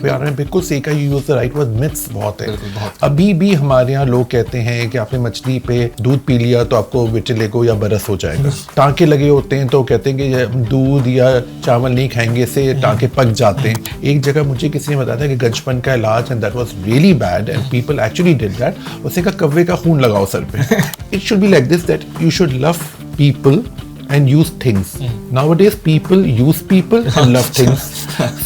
वे आ रहे हैं, बिल्कुल सही का use the right word, myths बहुत है। अभी भी हमारे यहाँ लोग कहते हैं कि आपने मछली पे दूध पी लिया तो आपको विटिलिगो या बरस हो जाएगा। टाँके लगे होते हैं तो कहते हैं कि दूध या चावल नहीं खाएंगे से टाँके पक जाते हैं। एक जगह मुझे किसी ने बताया था कि गंजपन का इलाज, and that was really bad and people actually did that. उसने कहा कव्वे का खून लगाओ सर पे। It should be like this, that you should love people and use things. Nowadays people use people and love things.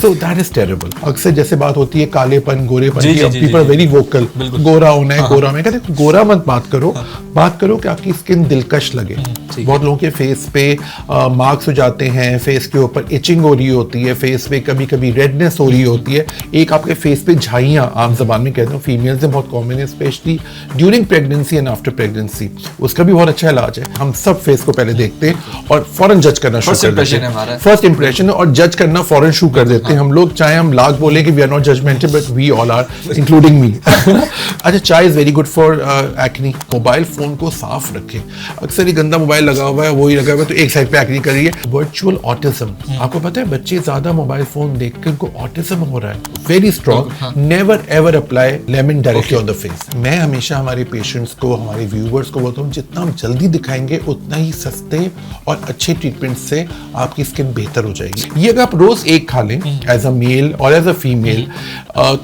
So that is terrible. अक्सर जैसे बात होती है कालेपन गोरेपन की, people are very vocal. गोरा होना है, गोरा होना है। कहते हैं गोरा मत बात करो, बात करो कि आपकी स्किन दिलकश लगे। बहुत लोगों के फेस पे मार्क्स हो जाते हैं, फेस के ऊपर इचिंग हो रही होती है, फेस पे कभी कभी रेडनेस हो रही होती है। एक आपके फेस पे झाइयाँ, आम जबान में कहते हैं, फीमेल्स में बहुत कॉमन है, specially during pregnancy and after pregnancy. उसका भी बहुत अच्छा इलाज है। हम सब फेस को पहले देखते हैं और फौरन जज करना शुरू कर देते हैं। फर्स्ट इंप्रेशन और जज करना फौरन शुरू कर देते हैं हम लोग। चाहे हम लाख बोले कि we are not judgemental, but we all are, including me. अच्छा, chai is very good for acne. Mobile phone को साफ रखें। अक्सर ये गंदा मोबाइल लगा हुआ है, वो ही लगा हुआ है, तो एक साइड पे एक्नी कर रही है। वर्चुअल ऑटिज्म, आपको पता है बच्चे ज्यादा मोबाइल फोन देखकर उनको ऑटिज्म हो रहा है। Very strong, never ever apply lemon directly on the face. मैं हमेशा हमारे पेशेंट्स को, हमारे व्यूवर्स को बोलता हूँ, जितना हम जल्दी दिखाएंगे उतना ही सस्ते और अच्छे ट्रीटमेंट से आपकी स्किन बेहतर हो जाएगी। ये अगर आप रोज एक खा लें एज अ मेल और एज अ फीमेल,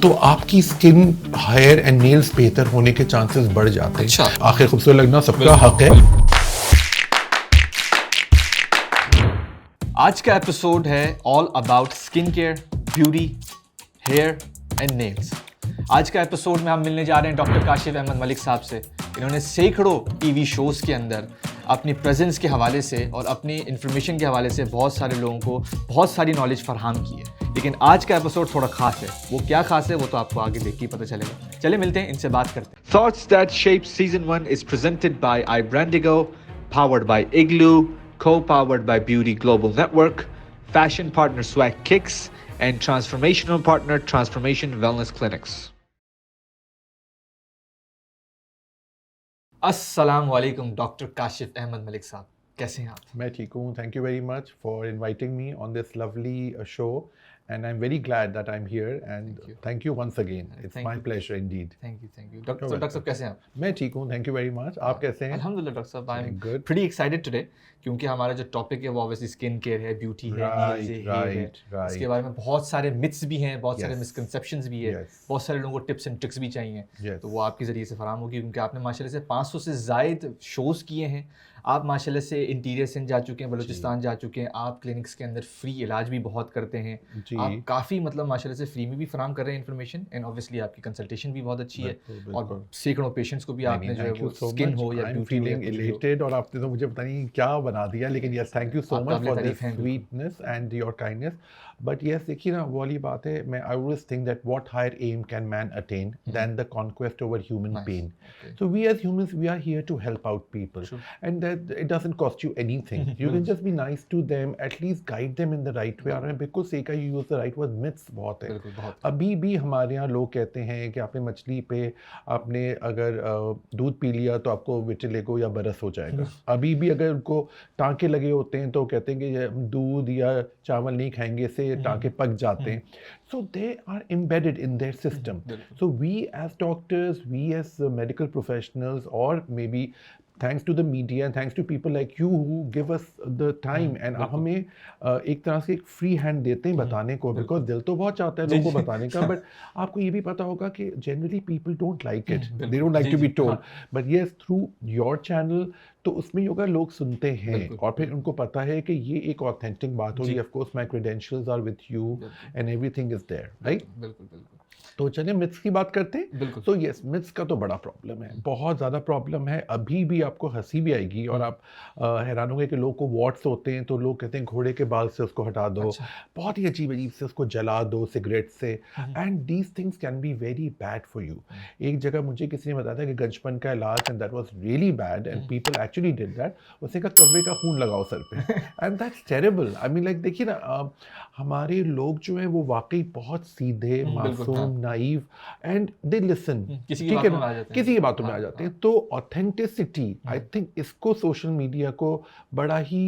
तो आपकी स्किन, हेयर एंड नेल्स बेहतर होने के चांसेस बढ़ जाते हैं। आखिर खूबसूरत लगना सबका हक है। आज का एपिसोड है all about skin care, beauty, hair and nails. आज का एपिसोड में हम मिलने जा रहे हैं डॉक्टर काशिफ अहमद मलिक साहब से। इन्होंने सैकड़ों टीवी शोज के अंदर अपनी प्रेजेंस के हवाले से और अपनी इंफॉर्मेशन के हवाले से बहुत सारे लोगों को बहुत सारी नॉलेज फराहम की है। लेकिन आज का एपिसोड थोड़ा खास है। वो क्या खास है वो तो आपको आगे देख के पता चलेगा। चलिए मिलते हैं, इनसे बात करते हैं। Thoughts That Shape Season 1 is presented by iBrandigo, powered by Igloo, co-powered by Beauty Global Network, fashion partner Swag Kicks, and transformational partner Transformation Wellness Clinics. अस्सलाम वालेकुम डॉक्टर काशिफ अहमद मलिक साहब, कैसे हैं आप? मैं ठीक हूँ, thank you very much for inviting me on this lovely show, and I'm very glad that I'm here, and thank you once again. It's my pleasure indeed. Thank you. Doctor साहब कैसे हैं आप? मैं ठीक हूँ, thank you very much. आप कैसे हैं? अल्हम्दुलिल्लाह डॉक्टर साहब, I'm good. Pretty excited today क्योंकि हमारा जो टॉपिक है वो ऑब्वियसली स्किन केयर है, ब्यूटी है, नेल्स है, हेयर है। इसके बारे में बहुत सारे मिथ्स भी हैं, बहुत सारे मिसकंसेप्शंस भी है, बहुत सारे लोगों को टिप्स एंड ट्रिक्स भी चाहिए। तो वो आपके जरिए से फराहम होगी क्योंकि आपने माशाल्लाह से 500 से ज़ायद शोज किए हैं। आप माशाल्लाह से इंटीरियर सिंध जा चुके हैं, बलूचिस्तान जा चुके हैं। आप क्लिनिक्स के अंदर फ्री इलाज भी बहुत करते हैं। आप काफ़ी मतलब माशाल्लाह से फ्री में भी फराहम कर रहे हैं इन्फॉर्मेशन, एंड ऑब्वियसली आपकी कंसल्टेशन भी बहुत अच्छी है और सैकड़ों पेशेंट्स को भी आपने जो है वो स्किन हो या ब्यूटी हो। और आपने तो मुझे पता नहीं क्या बना दिया, लेकिन yes, thank you so much for this sweetness and your kindness. But yes, देखिए ना, वो वाली बात है, मैं I always think that what higher aim can man attain than the conquest over human pain. So we as humans, we are here to help out people, and that it doesn't cost you anything. You can just be nice to them, at least guide them in the right way. और मैं बिल्कुल सही का use the right word, myths बहुत है। अभी भी हमारे यहाँ लोग कहते हैं कि आपने मछली पे, आपने अगर दूध पी लिया तो आपको विटिलिगो या बरस हो जाएगा। अभी भी अगर उनको टाँके लगे होते हैं तो कहते हैं कि दूध या चावल नहीं खाएंगे से टाँके पक जाते हैं। So they are embedded in their system. So we as doctors, we as medical professionals, or maybe thanks to the media and thanks to people like you who give us the time, and आप हमें एक तरह से एक free hand देते हैं बताने को, बिकॉज दिल तो बहुत चाहता है लोगों को बताने का, बट आपको ये भी पता होगा कि generally people don't like it, they don't like to be told, but yes, through your channel तो उसमें अगर लोग सुनते हैं और फिर उनको पता है कि ये एक ऑथेंटिक बात हो रही है, of course my credentials are with you and everything is there, right? बिल्कुल। तो चलिए मिथ्स की बात करते हैं। तो यस, मिथ्स का तो बड़ा प्रॉब्लम है, बहुत ज़्यादा प्रॉब्लम है। अभी भी आपको हंसी भी आएगी और आप हैरान होंगे कि लोग को वॉट्स होते हैं तो लोग कहते हैं घोड़े के बाल से उसको हटा दो, बहुत ही अजीब अजीब से उसको जला दो सिगरेट से, and these things can be very bad for you. एक जगह मुझे किसी ने बताया था कि गंजपन का इलाज, and that was really bad and people actually did that. उसने कहा कव्वे का खून लगाओ सर पे, and that's terrible. I mean like, देखिए ना, हमारे लोग जो हैं वो वाकई बहुत सीधे, मासूम, become naive and they listen. किसी की ठीक है बातों ना? में आ जाते हैं। किसी की बातों में आ जाते हैं। तो ऑथेंटिसिटी आई थिंक इसको सोशल मीडिया को बड़ा ही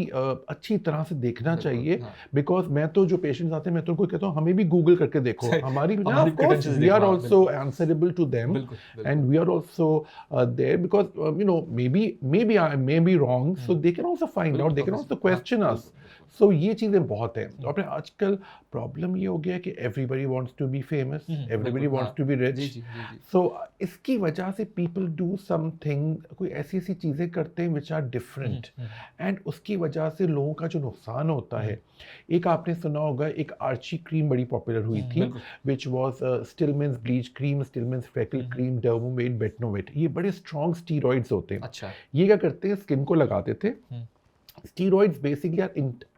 अच्छी तरह से देखना चाहिए, बिकॉज मैं तो जो पेशेंट्स आते हैं मैं तो उनको कहता हूँ हमें भी गूगल करके देखो, हमारी ना of course we are also answerable to them and we are also there because you know maybe I may be wrong, so they can also find out, they can also question us. So ये चीज़ें बहुत हैं। और फिर आजकल problem ये हो गया कि everybody wants to be famous, everybody wants to be rich. So इसकी वजह से people do something, कोई ऐसी ऐसी चीज़ें करते हैं which are different, and उसकी वजह से लोगों का जो नुकसान होता है, एक आपने सुना होगा एक आर्ची क्रीम बड़ी पॉपुलर हुई थी which was Stillman's bleach cream, Stillman's freckle cream, Dermomate, Betnovate. ये बड़े strong steroids होते हैं। अच्छा। ये क्या करते हैं, स्किन को लगाते थे। Steroids basically are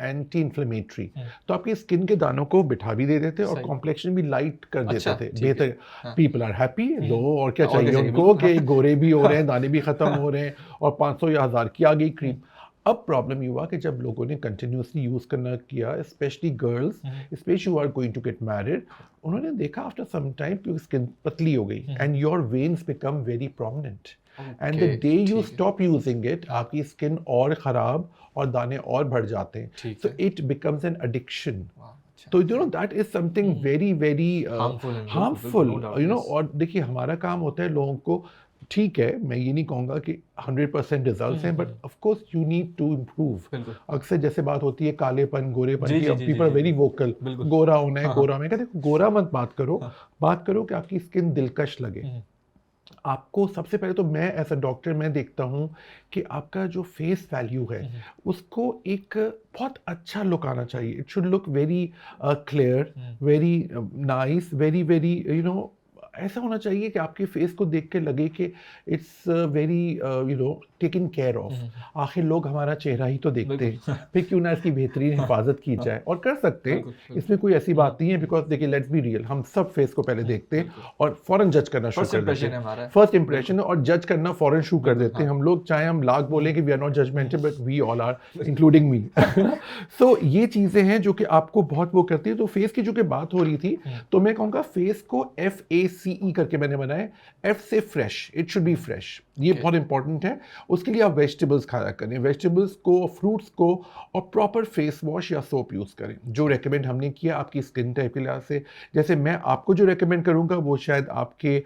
anti inflammatory, तो आपकी स्किन के दानों को बिठा भी दे देते और कॉम्प्लेक्शन भी लाइट कर देते थे। बेहतर, पीपल आर हैप्पी, लो और क्या चाहिए उनको कि गोरे भी हो रहे हैं, दाने भी खत्म हो रहे हैं और 500 या 1000 की आ गई क्रीम। अब प्रॉब्लम ये हुआ कि जब लोगों ने कंटिन्यूसली यूज़ करना किया, specially girls, specially who are going to get married, उन्होंने देखा आफ्टर सम टाइम कि स्किन पतली हो गई and your veins become very prominent, and the day you stop using it आपकी स्किन और ख़राब और दाने और बढ़ जाते हैं। So it becomes an addiction. तो you know that is something very very harmful, you know. और देखिए हमारा काम होता है लोगों को, ठीक है मैं ये नहीं कहूँगा कि 100% रिजल्ट्स हैं, but of course you need to improve. अक्सर जैसे बात होती है कालेपन गोरेपन की, पीपल आर वेरी वोकल, गोरा होना है, गोरा में कहते गोरा मत बात करो, बात करो कि आपकी स्किन दिलकश लगे। आपको सबसे पहले तो मैं एज अ डॉक्टर मैं देखता हूँ कि आपका जो फेस वैल्यू है उसको एक बहुत अच्छा लुक आना चाहिए। It should look very clear, very nice, very very you no, ऐसा होना चाहिए कि आपके फेस को देख के लगे कि it's very you know taken care of. आखिर लोग हमारा चेहरा ही तो देखते हैं, फिर क्यों ना इसकी बेहतरीन हिफाजत की जाए, और कर सकते हैं, इसमें कोई ऐसी बात नहीं है। बिकॉज देखिए लेट्स बी रियल, हम सब फेस को पहले देखते हैं और फौरन जज करना शुरू कर देते हैं। फर्स्ट इंप्रेशन और जज करना फौरन शुरू कर देते हैं हम लोग, चाहे हम लाख बोले कि we are not judgemental but we all are, including me. So ये चीज़ें हैं जो कि आपको बहुत वो करती है। तो फेस की जो कि बात हो रही थी, तो मैं कहूँगा फेस को FACE करके मैंने बनाया, F से fresh, it should B fresh, ये बहुत इंपॉर्टेंट है। उसके लिए आप वेजिटेबल्स खाया करें, वेजिटेबल्स को, फ्रूट्स को, और प्रॉपर फेस वॉश या सोप यूज़ करें जो रेकमेंड हमने किया आपकी स्किन टाइप के लिहाज से। जैसे मैं आपको जो रेकमेंड करूँगा वो शायद आपके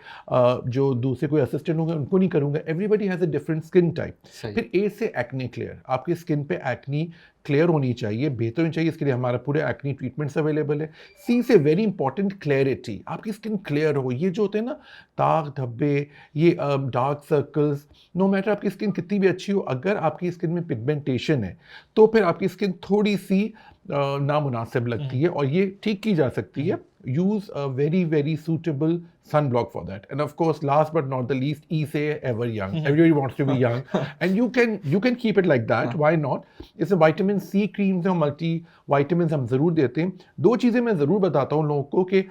जो दूसरे कोई असिस्टेंट होंगे उनको नहीं करूँगा। Everybody has a different skin type. फिर A से एक्ने क्लियर, आपकी स्किन पे एक्नी क्लियर होनी चाहिए, बेहतर होनी चाहिए, इसके लिए हमारा पूरे एक्नी ट्रीटमेंट्स अवेलेबल है। C से वेरी इंपॉर्टेंट क्लैरिटी, आपकी स्किन क्लियर हो। ये जो होते हैं ना दाग धब्बे, ये डार्क सर्कल्स, नो मैटर आपकी स्किन कितनी भी अच्छी हो, अगर आपकी स्किन में पिगमेंटेशन है तो फिर आपकी स्किन थोड़ी सी नामुनासिब लगती है और ये ठीक की जा सकती है। Use a very very suitable sunblock for that. And of course, last but not the least, E say ever young. Everybody wants to be young, and you can keep it like that. Why not? इसमें vitamin C creams और multi vitamins हम ज़रूर देते हैं। दो चीज़ें मैं ज़रूर बताता हूँ लोगों को कि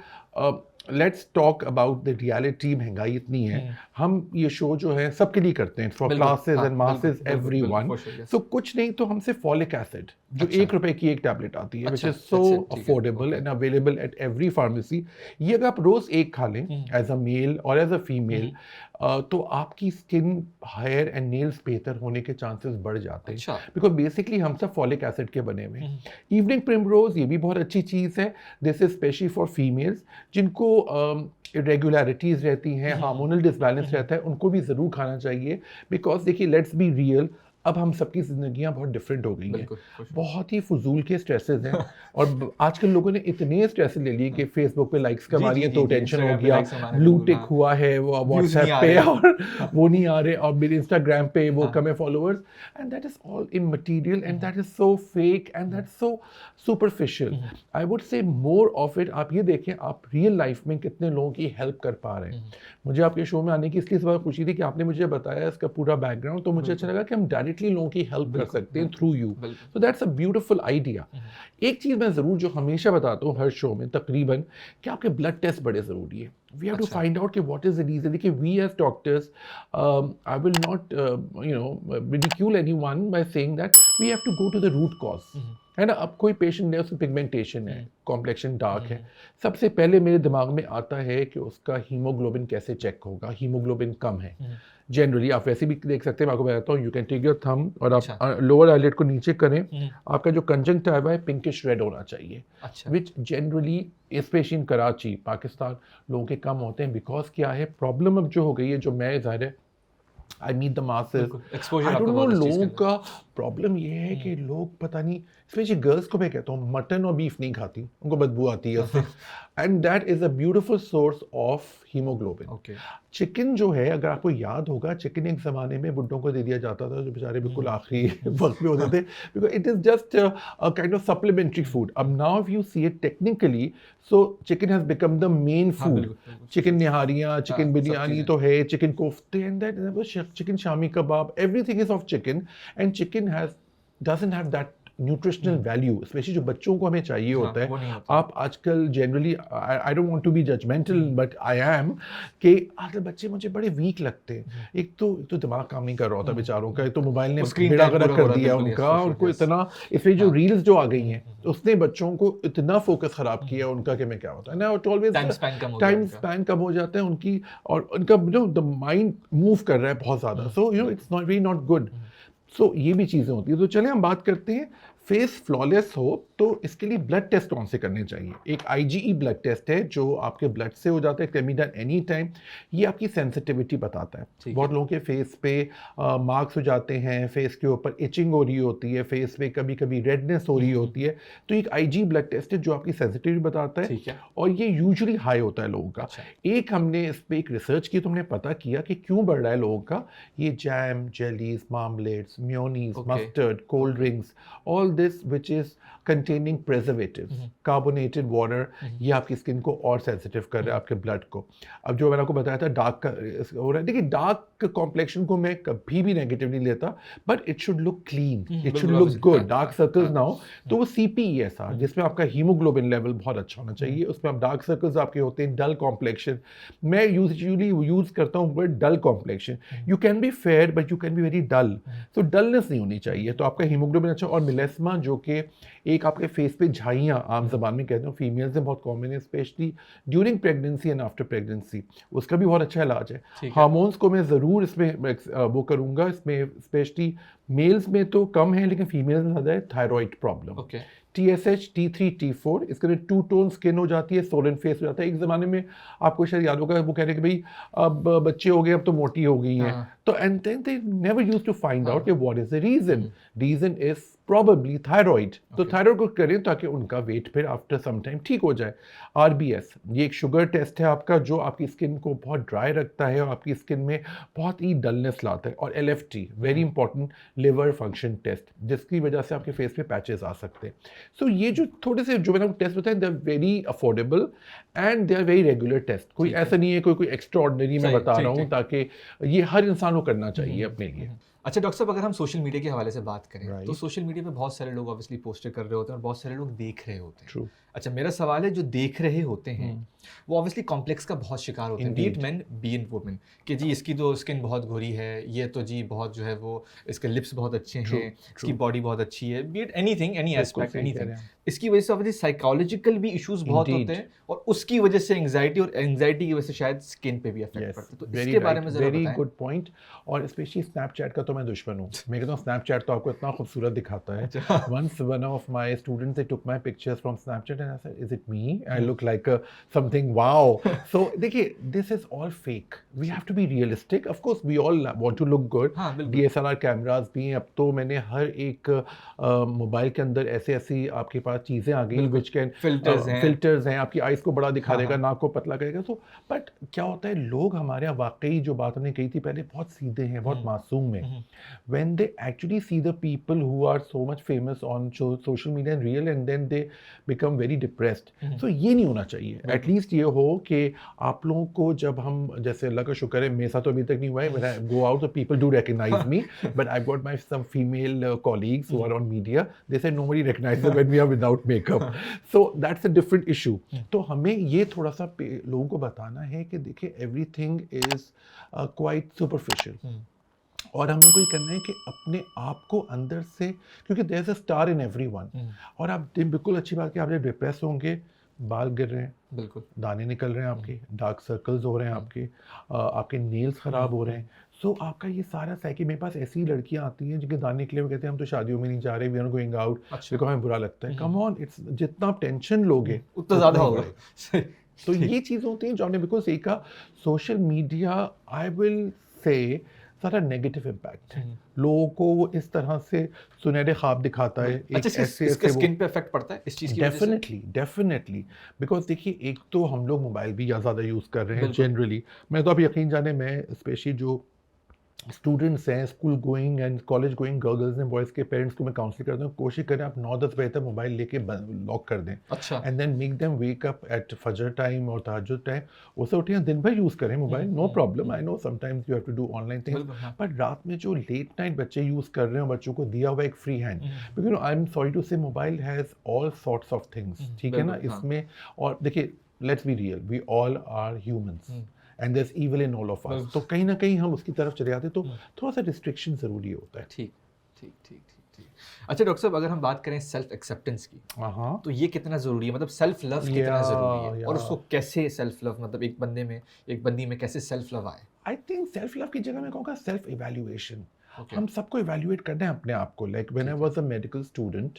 let's talk about the reality. महंगाई इतनी है, हम ये शो जो है सबके लिए करते हैं, for classes and masses everyone. So कुछ नहीं तो हमसे फॉलिक एसिड जो ₹1 की एक टैबलेट आती है, which is so affordable and available at every pharmacy. ये अगर आप रोज एक खा लें एज अ मेल और एज अ फीमेल, तो आपकी स्किन, हेयर एंड नेल्स बेहतर होने के चांसेस बढ़ जाते हैं, बिकॉज बेसिकली हम सब फॉलिक एसिड के बने हुए हैं। इवनिंग प्रिमरोज ये भी बहुत अच्छी चीज़ है, this is specially for females जिनको इरेगुलरिटीज़ रहती हैं, हार्मोनल डिसबैलेंस रहता है, उनको भी ज़रूर खाना चाहिए। बिकॉज देखिए लेट्स बी रियल, अब हम सबकी ज़िंदगियाँ बहुत डिफरेंट हो गई हैं, बहुत ही फजूल के स्ट्रेसेस हैं और आजकल लोगों ने इतने स्ट्रेसेस ले लिए कि फेसबुक पे लाइक्स कमा लिए तो टेंशन हो गया, ब्लू टिक हुआ है वो व्हाट्सएप पे और वो नहीं आ रहे, और मेरे इंस्टाग्राम पे वो कम है followers, and that is all immaterial and that is so fake and that so superficial. I would से मोर ऑफ इट। आप ये देखें आप रियल लाइफ में कितने लोगों की हेल्प कर पा रहे हैं। मुझे आपके शो में आने की इसलिए सवाल खुशी थी कि आपने मुझे बताया इसका पूरा बैकग्राउंड, तो मुझे अच्छा लगा कि हम डायरेक्टली लोगों की हेल्प कर सकते हैं through you. So that's a beautiful idea. एक चीज़ मैं ज़रूर जो हमेशा बताता हूँ हर शो में तकरीबन, कि आपके ब्लड टेस्ट बड़े ज़रूरी है। We have to find out कि what is the reason। देखिए we as doctors, I will not ridicule anyone by saying that we have to go to the root cause, है ना. अब कोई पेशेंट है, उसमें पिगमेंटेशन है, कॉम्प्लेक्शन डार्क है, सबसे पहले मेरे दिमाग में आता है कि उसका हीमोग्लोबिन कैसे चेक होगा. हीमोग्लोबिन कम है जनरली, आप वैसे भी देख सकते हैं. मैं आपको बताता हूँ, you can take your thumb और आप लोअर आईलिड को नीचे करें, आपका जो कंजंक्टिवा है पिंकिश रेड होना चाहिए, which generally specially in Karachi, Pakistan, लोगों के कम होते हैं. बिकॉज क्या है प्रॉब्लम अब जो हो गई है, जो मैं ज़ाहिर है I meet the masses, I don't know, लोगों का प्रॉब्लम ये है कि लोग पता नहीं, स्पेशली गर्ल्स को मैं कहता हूँ मटन और बीफ नहीं खाती, उनको बदबू आती है उससे, and that is a beautiful source of haemoglobin. Chicken जो है, अगर आपको याद होगा, चिकन एक ज़माने में बुड्ढों को दे दिया जाता था, जो बेचारे बिल्कुल आखिरी वक्त में होते थे, because it is just a kind of supplementary food. अब now if you see it technically, so chicken has become the main food. Chicken निहारियाँ, चिकन बिरयानी तो है, चिकन कोफ्ते, and that chicken shami kebab, everything is of chicken, and chicken has doesn't have that nutritional value, specially जो बच्चों को हमें चाहिए होता है. आप आजकल generally, I don't want to be judgemental but I am, कि आजकल बच्चे मुझे बड़े वीक लगते हैं. एक तो दिमाग काम नहीं कर रहा होता बेचारों का, एक तो मोबाइल ने बेड़ा गर्क कर दिया उनका, उनको इतना, इसलिए जो रील्स जो आ गई हैं उसने बच्चों को इतना फोकस खराब किया उनका कि मैं क्या होता है ना, ऑलवेज टाइम स्पैन कम हो जाता है उनकी, और उनका द माइंड मूव कर रहा है बहुत ज़्यादा. So it's not very not good. So ये भी चीज़ें होती है. तो चलें हम बात करते हैं, फेस फ्लॉलेस हो तो इसके लिए ब्लड टेस्ट कौन से करने चाहिए. एक IgE ब्लड टेस्ट है जो आपके ब्लड से हो जाता है, can be done any time. ये आपकी सेंसिटिविटी बताता है. बहुत लोगों के फेस पे मार्क्स हो जाते हैं, फेस के ऊपर इचिंग हो रही होती है, फेस पे कभी कभी रेडनेस हो रही होती है. तो एक IgE ब्लड टेस्ट है जो आपकी सेंसिटिविटी बताता है, और ये यूजुअली हाई होता है लोगों का. एक हमने इस पर एक रिसर्च की, तो हमने पता किया कि क्यों बढ़ रहा है लोगों का. ये jam, jellies, marmalades, mayonnaise, mustard, cold drinks, all this which is containing preservatives, carbonated water, ये आपकी स्किन को और सेंसिटिव कर रहा है, आपके ब्लड को. अब जो मैंने आपको बताया था डार्क का हो रहा है, देखिए डार्क कॉम्प्लेक्शन को मैं कभी भी नेगेटिव नहीं लेता, but it should look clean, it should look good. Dark circles ना हो तो वो CPESR, जिसमें आपका हीमोग्लोबिन लेवल बहुत अच्छा होना चाहिए, उसमें आप डार्क सर्कल्स आपके होते हैं. डल कॉम्प्लेक्शन, मैं यूजुअली यूज करता हूँ word dull complexion. You can be fair but you can be very dull, तो डलनेस नहीं होनी चाहिए. तो आपका हीमोग्लोबिन अच्छा. और मिलेस्मा जो कि एक आपके फेस पे झाइयाँ आम जबान में कहते हैं, फीमेल्स में बहुत कॉमन है, specially during pregnancy and after pregnancy, उसका भी बहुत अच्छा इलाज है. हार्मोन्स को मैं ज़रूर इसमें वो करूँगा, इसमें स्पेशली मेल्स में तो कम है लेकिन फीमेल्स में ज़्यादा है. Thyroid problem, TSH, T3, T4, इसके लिए टू टोन स्किन हो जाती है, सोलन फेस हो जाता है. एक ज़माने में आपको शायद याद होगा, वो कह रहे कि भाई अब बच्चे हो गए, अब तो मोटी हो गई हैं. तो and then they never used to find out कि what is the reason. Reason is probably thyroid. तो थायराइड को करें ताकि उनका वेट फिर आफ्टर सम टाइम ठीक हो जाए. RBS, ये एक शुगर टेस्ट है आपका, जो आपकी स्किन को बहुत ड्राई रखता है और आपकी स्किन में बहुत ही डलनेस लाता है. और LFT, very important, liver function test, जिसकी वजह से आपके फेस पे पैचेस आ सकते हैं. सो ये जो थोड़े से जो मैंने आपको टेस्ट बताए, they are very affordable and they are very regular test. कोई ऐसा नहीं है कोई एक्स्ट्राऑर्डिनरी मैं बता रहा हूँ, ताकि ये हर इंसान को करना चाहिए अपने लिए. अच्छा डॉक्टर साहब, अगर हम सोशल मीडिया के हवाले से बात करें, तो सोशल मीडिया पे बहुत सारे लोग ऑब्वियसली पोस्टर कर रहे होते हैं और बहुत सारे लोग देख रहे होते हैं. अच्छा, मेरा सवाल है, जो देख रहे होते हैं वो ऑब्वियसली कॉम्प्लेक्स का बहुत शिकार होते हैं, B it main B it women, कि जी इसकी तो स्किन बहुत गोरी है, ये तो जी बहुत जो है वो इसके लिप्स बहुत अच्छे हैं, इसकी बॉडी बहुत अच्छी है, B it anything, any aspect, anything. इसकी वजह से ऑब्वियसली साइकोलॉजिकल भी इश्यूज बहुत होते हैं, और उसकी वजह से एंग्जाइटी, और एंग्जाइटी की वजह से शायद स्किन पे भी इफेक्ट पड़ता है. तो इसके बारे में जरा बताएं. Very good point. और स्पेशली स्नैपचैट का तो मैं दुश्मन हूँ. मैं कहता हूँ स्नैपचैट तो आपको इतना खूबसूरत दिखाता है. Once one of my students, they took my pictures from Snapchat and I said, is it me? I look like something, wow. So देखिए, this is all fake. We have to be realistic. Of course, we all want to look good. DSLR cameras भी हैं. अब तो मैंने हर एक mobile के अंदर ऐसी आपके पास चीज़ें आ गई which can फिल्टर्स हैं, आपकी आइज़ को बड़ा दिखा देगा, नाक को पतला करेगा. तो बट क्या होता है, लोग हमारे यहाँ वाकई जो बात हमने कही थी पहले, बहुत सीधे हैं, बहुत मासूम हैं. When they actually see the people who are so much famous on social media and real, and then they become very depressed. So ये नहीं होना चाहिए. At least ये हो कि आप लोगों को, जब हम, जैसे अल्लाह का शुक्र है मेरे साथ तो अभी तक नहीं हुआ है, when I go out the people do recognize me, but I've got some female colleagues who are on media, they say nobody recognizes when we are without makeup. So that's a different issue. तो हमें ये थोड़ा सा लोगों को बताना है कि देखिए everything is quite superficial. और हमें को ये करना है कि अपने आप को अंदर से, क्योंकि there is a star in everyone, और आप बिल्कुल अच्छी बात कि आप जब डिप्रेस होंगे, बाल गिर रहे हैं, बिल्कुल दाने निकल रहे हैं आपके, डार्क सर्कल्स हो रहे हैं आपके, आपके नेल्स खराब हो रहे हैं, सो आपका ये सारा साइकिल। मेरे पास ऐसी लड़कियां आती हैं जिनके दाने निकले, वो कहते हैं हम तो शादियों में नहीं जा रहे, वी आर गोइंग आउट, अच्छा। बिकॉज हमें बुरा लगता है। कम ऑन, इट्स जितना आप टेंशन लोगे उतना ज़्यादा ही होगा। बढ़ेगा। तो ये चीज़ होती है जो आपने बिल्कुल सही कहा। Social media, I will say, सारा नेगेटिव इम्पैक्ट है। लोगों को वो इस तरह से सुनहरे ख्वाब दिखाता है। अच्छा, इसका स्किन पे इफेक्ट पड़ता है इस चीज़ की वजह से? डेफिनेटली बिकॉज देखिए, एक तो हम लोग मोबाइल भी ज़्यादा यूज़ कर रहे हैं बिल्कुल। जनरली। मैं तो आप यकीन जाने, मैं स्पेशली जो स्टूडेंट्स हैं, school going and college going girls and boys के पेरेंट्स को मैं काउंसलिंग करता हूँ, कोशिश करें आप 9-10 बजे तक मोबाइल लेके लॉक कर दें, अच्छा। And then make them wake up at फजर टाइम और तहज्जुद टाइम। उससे उठिए, दिन भर यूज़ करें mobile, no problem. I know sometimes you have to do online things, बिल्कुल, हाँ। बट रात में जो लेट नाइट बच्चे यूज़ कर रहे हैं, बच्चों को दिया हुआ एक free hand, because I am sorry to say, mobile has all sorts of things, ठीक है ना बिल्कुल, हाँ। इसमें। और देखिए, let's be real, we all are humans and there is evil in all of us, तो कहीं ना कहीं हम उसकी तरफ चले जाते हैं, तो थोड़ा सा रिस्ट्रिक्शन ज़रूरी होता है। ठीक ठीक ठीक ठीक ठीक। अच्छा डॉक्टर साहब, अगर हम बात करें सेल्फ एक्सेप्टेंस की, हाँ, तो ये कितना ज़रूरी है? मतलब सेल्फ लव कितना ज़रूरी है, और या उसको कैसे सेल्फ लव, मतलब एक बंदी में कैसे सेल्फ लव आए? आई थिंक सेल्फ लव की जगह मैं कहूँगा सेल्फ इवैल्यूएशन। Okay. हम सबको इवैल्यूएट करना है अपने आप को। Like when I was a medical student,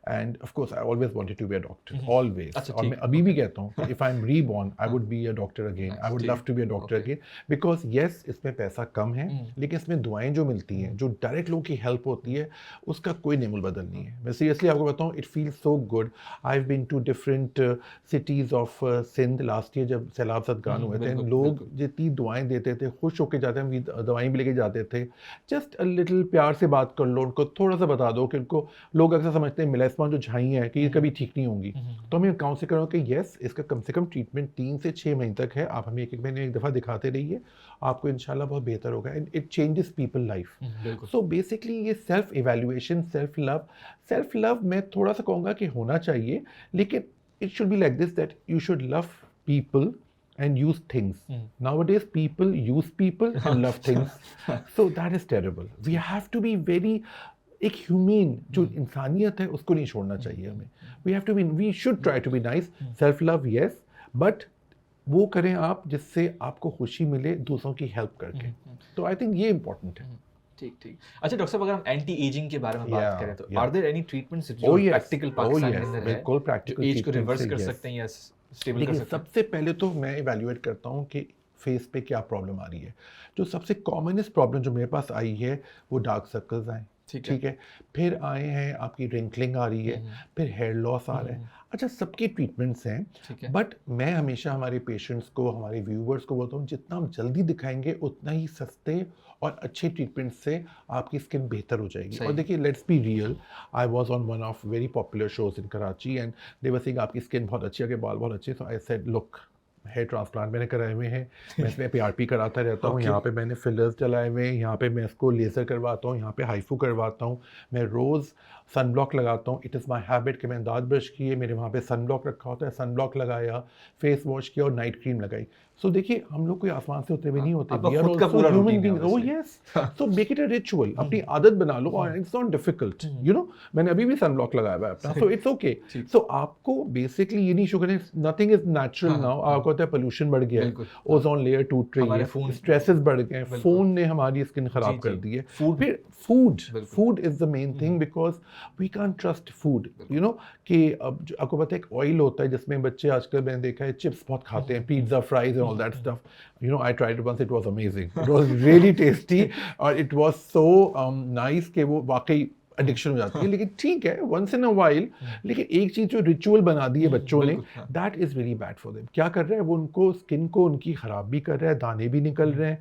and of course I always wanted to be a doctor, always. अच्छा, और ठीक, मैं अभी भी कहता हूँ कि if I am reborn, I would be a doctor again, I would ठीक, love to be a doctor okay. Again, because yes, इसमें पैसा कम है, लेकिन इसमें दुआएं जो मिलती हैं, जो डायरेक्ट लोगों की हेल्प होती है, उसका कोई नेमुल बदल नहीं है। मैं सीरियसली आपको बताऊँ, it feels so good. I have been to different cities of Sindh last year, जब सैलाब सदगान हुए थे, बिल्कुल, लोग बिल्कुल। जितनी दुआएं देते थे, खुश होकर जाते हैं, दवाएं भी लेके जाते थे। जस्ट अ लिटिल प्यार से बात कर लो, उनको थोड़ा सा बता दो कि उनको, लोग अक्सर समझते हैं मिलेस्मा जो झाई है कि ये कभी ठीक नहीं होंगी, तो मैं काउंसिल करूँ कि येस, इसका कम से कम ट्रीटमेंट 3 से 6 महीने तक है, आप हमें एक महीने एक दफ़ा दिखाते रहिए, आपको इंशाल्लाह बहुत बेहतर होगा, and it changes people life. बिल्कुल। सो बेसिकली ये सेल्फ इवैल्यूएशन, सेल्फ लव मैं थोड़ा सा कहूँगा कि होना चाहिए, लेकिन it should be like this, that you should love people and use things. Nowadays, people use people and love things. So that is terrible. We have to be very, एक humane जो इंसानियत है उसको नहीं छोड़ना चाहिए हमें। we should try to be nice. Self love, yes, but वो करें आप जिससे आपको खुशी मिले दूसरों की हेल्प करके। तो आई थिंक ये इम्पोर्टेंट है। ठीक ठीक। अच्छा डॉक्टर साहब, अगर हम एंटी एजिंग के बारे में बात Yeah, करें, तो yeah. Are there any treatments जो Oh, yes. प्रैक्टिकल पाकिस्तान के yes, अंदर है, बिल्कुल जो practical एज को treatments रिवर्स है, कर yes. सकते हैं या स्टेबल कर देखिए, सकते हैं? सबसे पहले तो मैं इवैल्यूएट करता हूँ कि फेस पे क्या प्रॉब्लम आ रही है। जो सबसे कॉमनेस्ट प्रॉब्लम जो मेरे पास आई है, वो डार्क सर्कल्स आए, ठीक है, फिर आए हैं आपकी रिंकलिंग आ रही है, फिर हेयर लॉस आ रहा है। अच्छा, सबके ट्रीटमेंट्स हैं, ठीक है। बट मैं हमेशा हमारे पेशेंट्स को, हमारे व्यूवर्स को बोलता हूँ, जितना हम जल्दी दिखाएंगे उतना ही सस्ते और अच्छे ट्रीटमेंट से आपकी स्किन बेहतर हो जाएगी। और देखिए, let's be real, I was on one of very popular shows in Karachi, and they were saying आपकी स्किन बहुत अच्छी है, आपके बाल बहुत अच्छे, so I said look, hair transplant मैंने कराए हुए हैं, मैं इसमें PRP कराता रहता हूँ, यहाँ पे मैंने फिलर्स डलाए हुए हैं, यहाँ पे मैं इसको लेज़र करवाता हूँ, यहाँ पे हाइफू करवाता हूँ, मैं रोज़ सन ब्लॉक लगाता हूँ। इट इज़ माई हैबिट कि मैंने दांत ब्रश किए, मेरे वहाँ पे सन ब्लॉक रखा होता है, सन ब्लॉक लगाया, फेस वॉश किया और नाइट क्रीम लगाई। सो देखिए, हम लोग कोई आसमान से उतरे हुए नहीं होते, आपका वी आर खुद का ऑल्सो पूरा ह्यूमन routine है beings. Oh obviously। Yes, so make it a ritual, अपनी आदत बना लो, और it's not difficult, you know. मैंने अभी भी सन ब्लॉक लगाया हुआ है अपना, सो इट्स ओके। सो आपको बेसिकली ये नहीं शुगर है, नथिंग इज नेचुरल नाउ। आपको पता है पोल्यूशन बढ़ गया है, ओजोन लेयर टूट रही है, स्ट्रेसेस बढ़ गए हैं, फोन ने हमारी स्किन खराब कर दी है। फिर food is the main thing, because we can't trust food, you know. कि अब आपको पता है एक ऑयल होता है जिसमें बच्चे आजकल मैंने देखा है चिप्स बहुत खाते हैं, pizza, fries and all that stuff, you know. I tried once, it was amazing, it was really tasty, और इट वाज सो नाइस कि वो वाकई एडिक्शन हो जाती है। लेकिन ठीक है, वंस इन अ वाइल, लेकिन एक चीज जो रिचुअल बना दी है बच्चों ने, that is very bad for them. क्या कर रहा है वो, उनको स्किन को उनकी खराब भी कर रहा है, दाने भी निकल रहे हैं,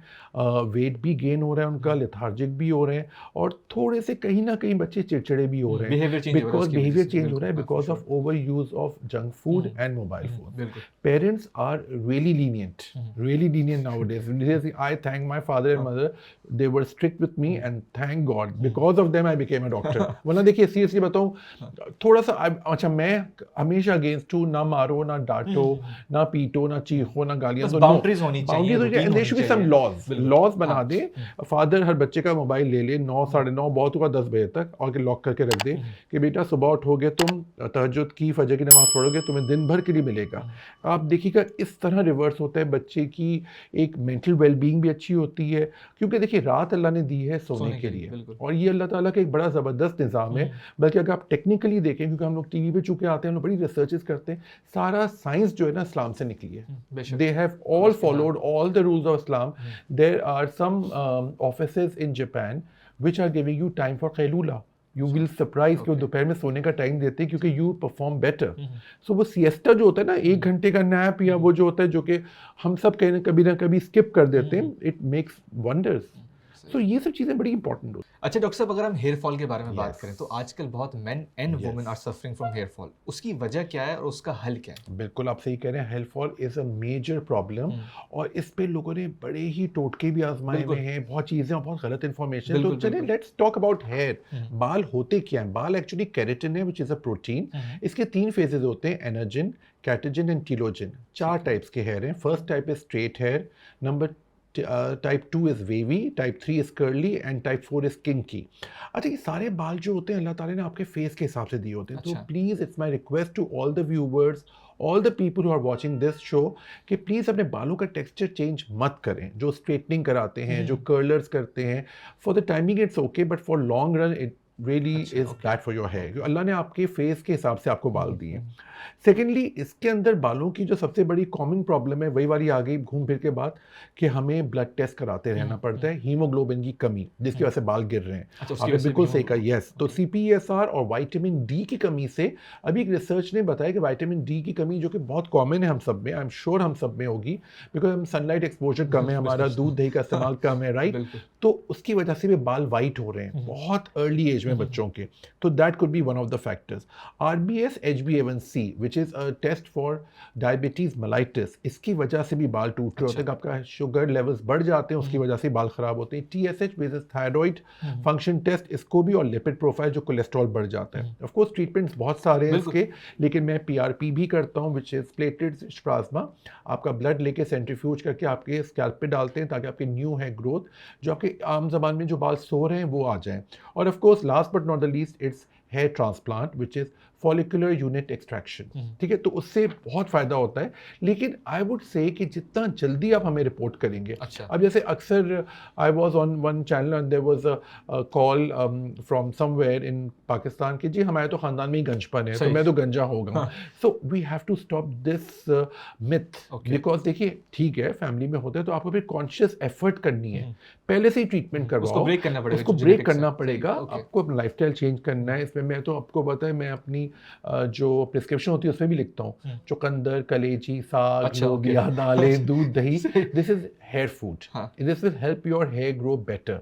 वेट भी गेन हो रहा है उनका, लेथार्जिक भी हो रहे हैं, और थोड़े से कहीं ना कहीं बच्चे चिड़चिड़े भी हो रहे हैं, बिकॉज बिहेवियर चेंज हो रहा है because of over use of junk food and mobile phone. Parents are really lenient nowadays. I thank my father and mother, they were strict with me, and thank God, because of them I became a doctor. Doctor, वरना देखिए seriously बताऊं, थोड़ा सा अच्छा मैं हमेशा against हूँ, ना मारो ना डांटो ना पीटो ना चीखो ना गालियां बस दो, बाउंड्रीज होनी चाहिए, routine there should be some होनी लॉज बना हाँ। दे। फादर हर बच्चे का मोबाइल ले ले 9 साढ़े 9 बहुत हुआ 10 बजे तक, और लॉक करके रख दे कि बेटा सुबह उठोगे तुम, तहज्जुद की फजर की नमाज पढ़ोगे, तुम्हें दिन भर के लिए मिलेगा। आप देखिएगा इस तरह रिवर्स होता है, बच्चे की एक मेंटल वेलबींग भी अच्छी होती है, क्योंकि देखिए रात अल्लाह ने दी है सोने के लिए, और ये अल्लाह ताला का एक बड़ा ज़बरदस्त निज़ाम है। बल्कि अगर आप टेक्निकली देखें, क्योंकि हम लोग टीवी पे चूके आते हैं, हम लोग बड़ी रिसर्चेस करते हैं, सारा साइंस जो है ना इस्लाम से निकली है। They have all followed all the rules of Islam. There are some offices in Japan which are giving you time for कैलूला। यू विल सरप्राइज कि वो दोपहर में सोने का टाइम देते हैं क्योंकि यू परफॉर्म बेटर। सो वो सिएस्टा जो होता है ना, 1 घंटे का नैप, या वो जो होता है जो कि हम सब कहने कभी ना कभी स्किप कर देते हैं, इट मेक्स वंडर्स। सो ये सब चीज़ें बड़ी इंपॉर्टेंट होती हैं। अच्छा डॉक्टर साहब, अगर हम हेयर फॉल के बारे में बात करें तो आजकल बहुत men and Yes. Women are suffering from hair fall. उसकी वजह क्या है और उसका हल क्या है? बिल्कुल आप सही कह रहे हैं, hair fall is a major problem, और इस पे लोगों ने बड़े ही टोटके भी आजमाए हुए हैं, बहुत चीज़ें और बहुत गलत इन्फॉर्मेशन। तो चलिए लेट्स टॉक अबाउट हेयर। बाल होते क्या हैं? बाल एक्चुअली केराटिन है, विच इज़ अ प्रोटीन। इसके 3 फेजेज होते हैं, anagen, catagen and telogen. 4 types के हेयर हैं। First type is straight hair, number type 2 is wavy, type 3 is curly and type 4 is kinky. अच्छा, ये सारे बाल जो होते हैं अल्लाह ताला ने आपके फेस के हिसाब से दिए होते हैं। तो please it's my request to all the viewers, all the people who are watching this show, कि प्लीज़ अपने बालों का टेक्सचर चेंज मत करें। जो स्ट्रेटनिंग कराते हैं, जो कर्लर्स करते हैं, for the timing it's okay, but for long run it really is bad for your hair. अल्लाह ने आपके फेस के हिसाब से आपको बाल दिए हैं। सेकेंडली, इसके अंदर बालों की जो सबसे बड़ी कॉमन प्रॉब्लम है, वही वाली आ गई घूम फिर के बात, कि हमें ब्लड टेस्ट कराते रहना पड़ता है, हीमोग्लोबिन की कमी, जिसकी वजह से बाल गिर रहे हैं। आपने बिल्कुल सही कहा, यस। तो CPESR और विटामिन डी की कमी से, अभी एक रिसर्च ने बताया कि विटामिन डी की कमी, जो कि बहुत कॉमन है हम सब में, आई एम श्योर हम सब में होगी, बिकॉज हम सनलाइट एक्सपोजर कम है, हमारा दूध दही का इस्तेमाल कम है, राइट? तो उसकी वजह से भी बाल वाइट हो रहे हैं बहुत अर्ली एज में बच्चों के। तो that could be one of the factors. RBS HbA1c which is a test for diabetes mellitus, इसकी वजह से भी बाल टूट रहे होते हैं। आपका शुगर लेवल्स बढ़ जाते हैं, उसकी वजह से बाल खराब होते हैं। TSH which is thyroid function test, इसको भी, और लिपिड प्रोफाइल जो कोलेस्ट्रॉल बढ़ जाता है। ऑफ कोर्स ट्रीटमेंट्स बहुत सारे हैं इसके, लेकिन मैं PRP भी करता हूँ, विच इज़ प्लेटेड प्लाज्मा। आपका ब्लड लेके सेंट्रीफ्यूज करके आपके स्कैल्प पे डालते हैं, ताकि आपके न्यू हेयर ग्रोथ, जो आपके आम जबान में जो बाल सो रहे हैं, वो आ जाएं। और of course last but not the least, it's hair transplant which is follicular unit extraction. ठीक है, तो उससे बहुत फ़ायदा होता है। लेकिन आई वुड से कि जितना जल्दी आप हमें रिपोर्ट करेंगे। अब जैसे अक्सर I was on one channel and there was a call from somewhere in Pakistan कि जी हमारे तो ख़ानदान में ही गंजपन है, तो मैं तो गंजा होगा। So we have to stop this myth, because देखिए ठीक है, फैमिली में होता है, तो आपको फिर कॉन्शियस एफर्ट करनी है, पहले से ही ट्रीटमेंट करवाओ, उसको ब्रेक करना पड़ेगा, आपको अपना लाइफस्टाइल चेंज करना है। इसमें मैं तो आपको पता है, मैं अपनी जो प्रिस्क्रिप्शन होती है उसमें भी लिखता हूँ, चुकंदर, कलेजी, साग, लोबिया, दालें, दूध, दही, this is hair food, this will help your hair grow better.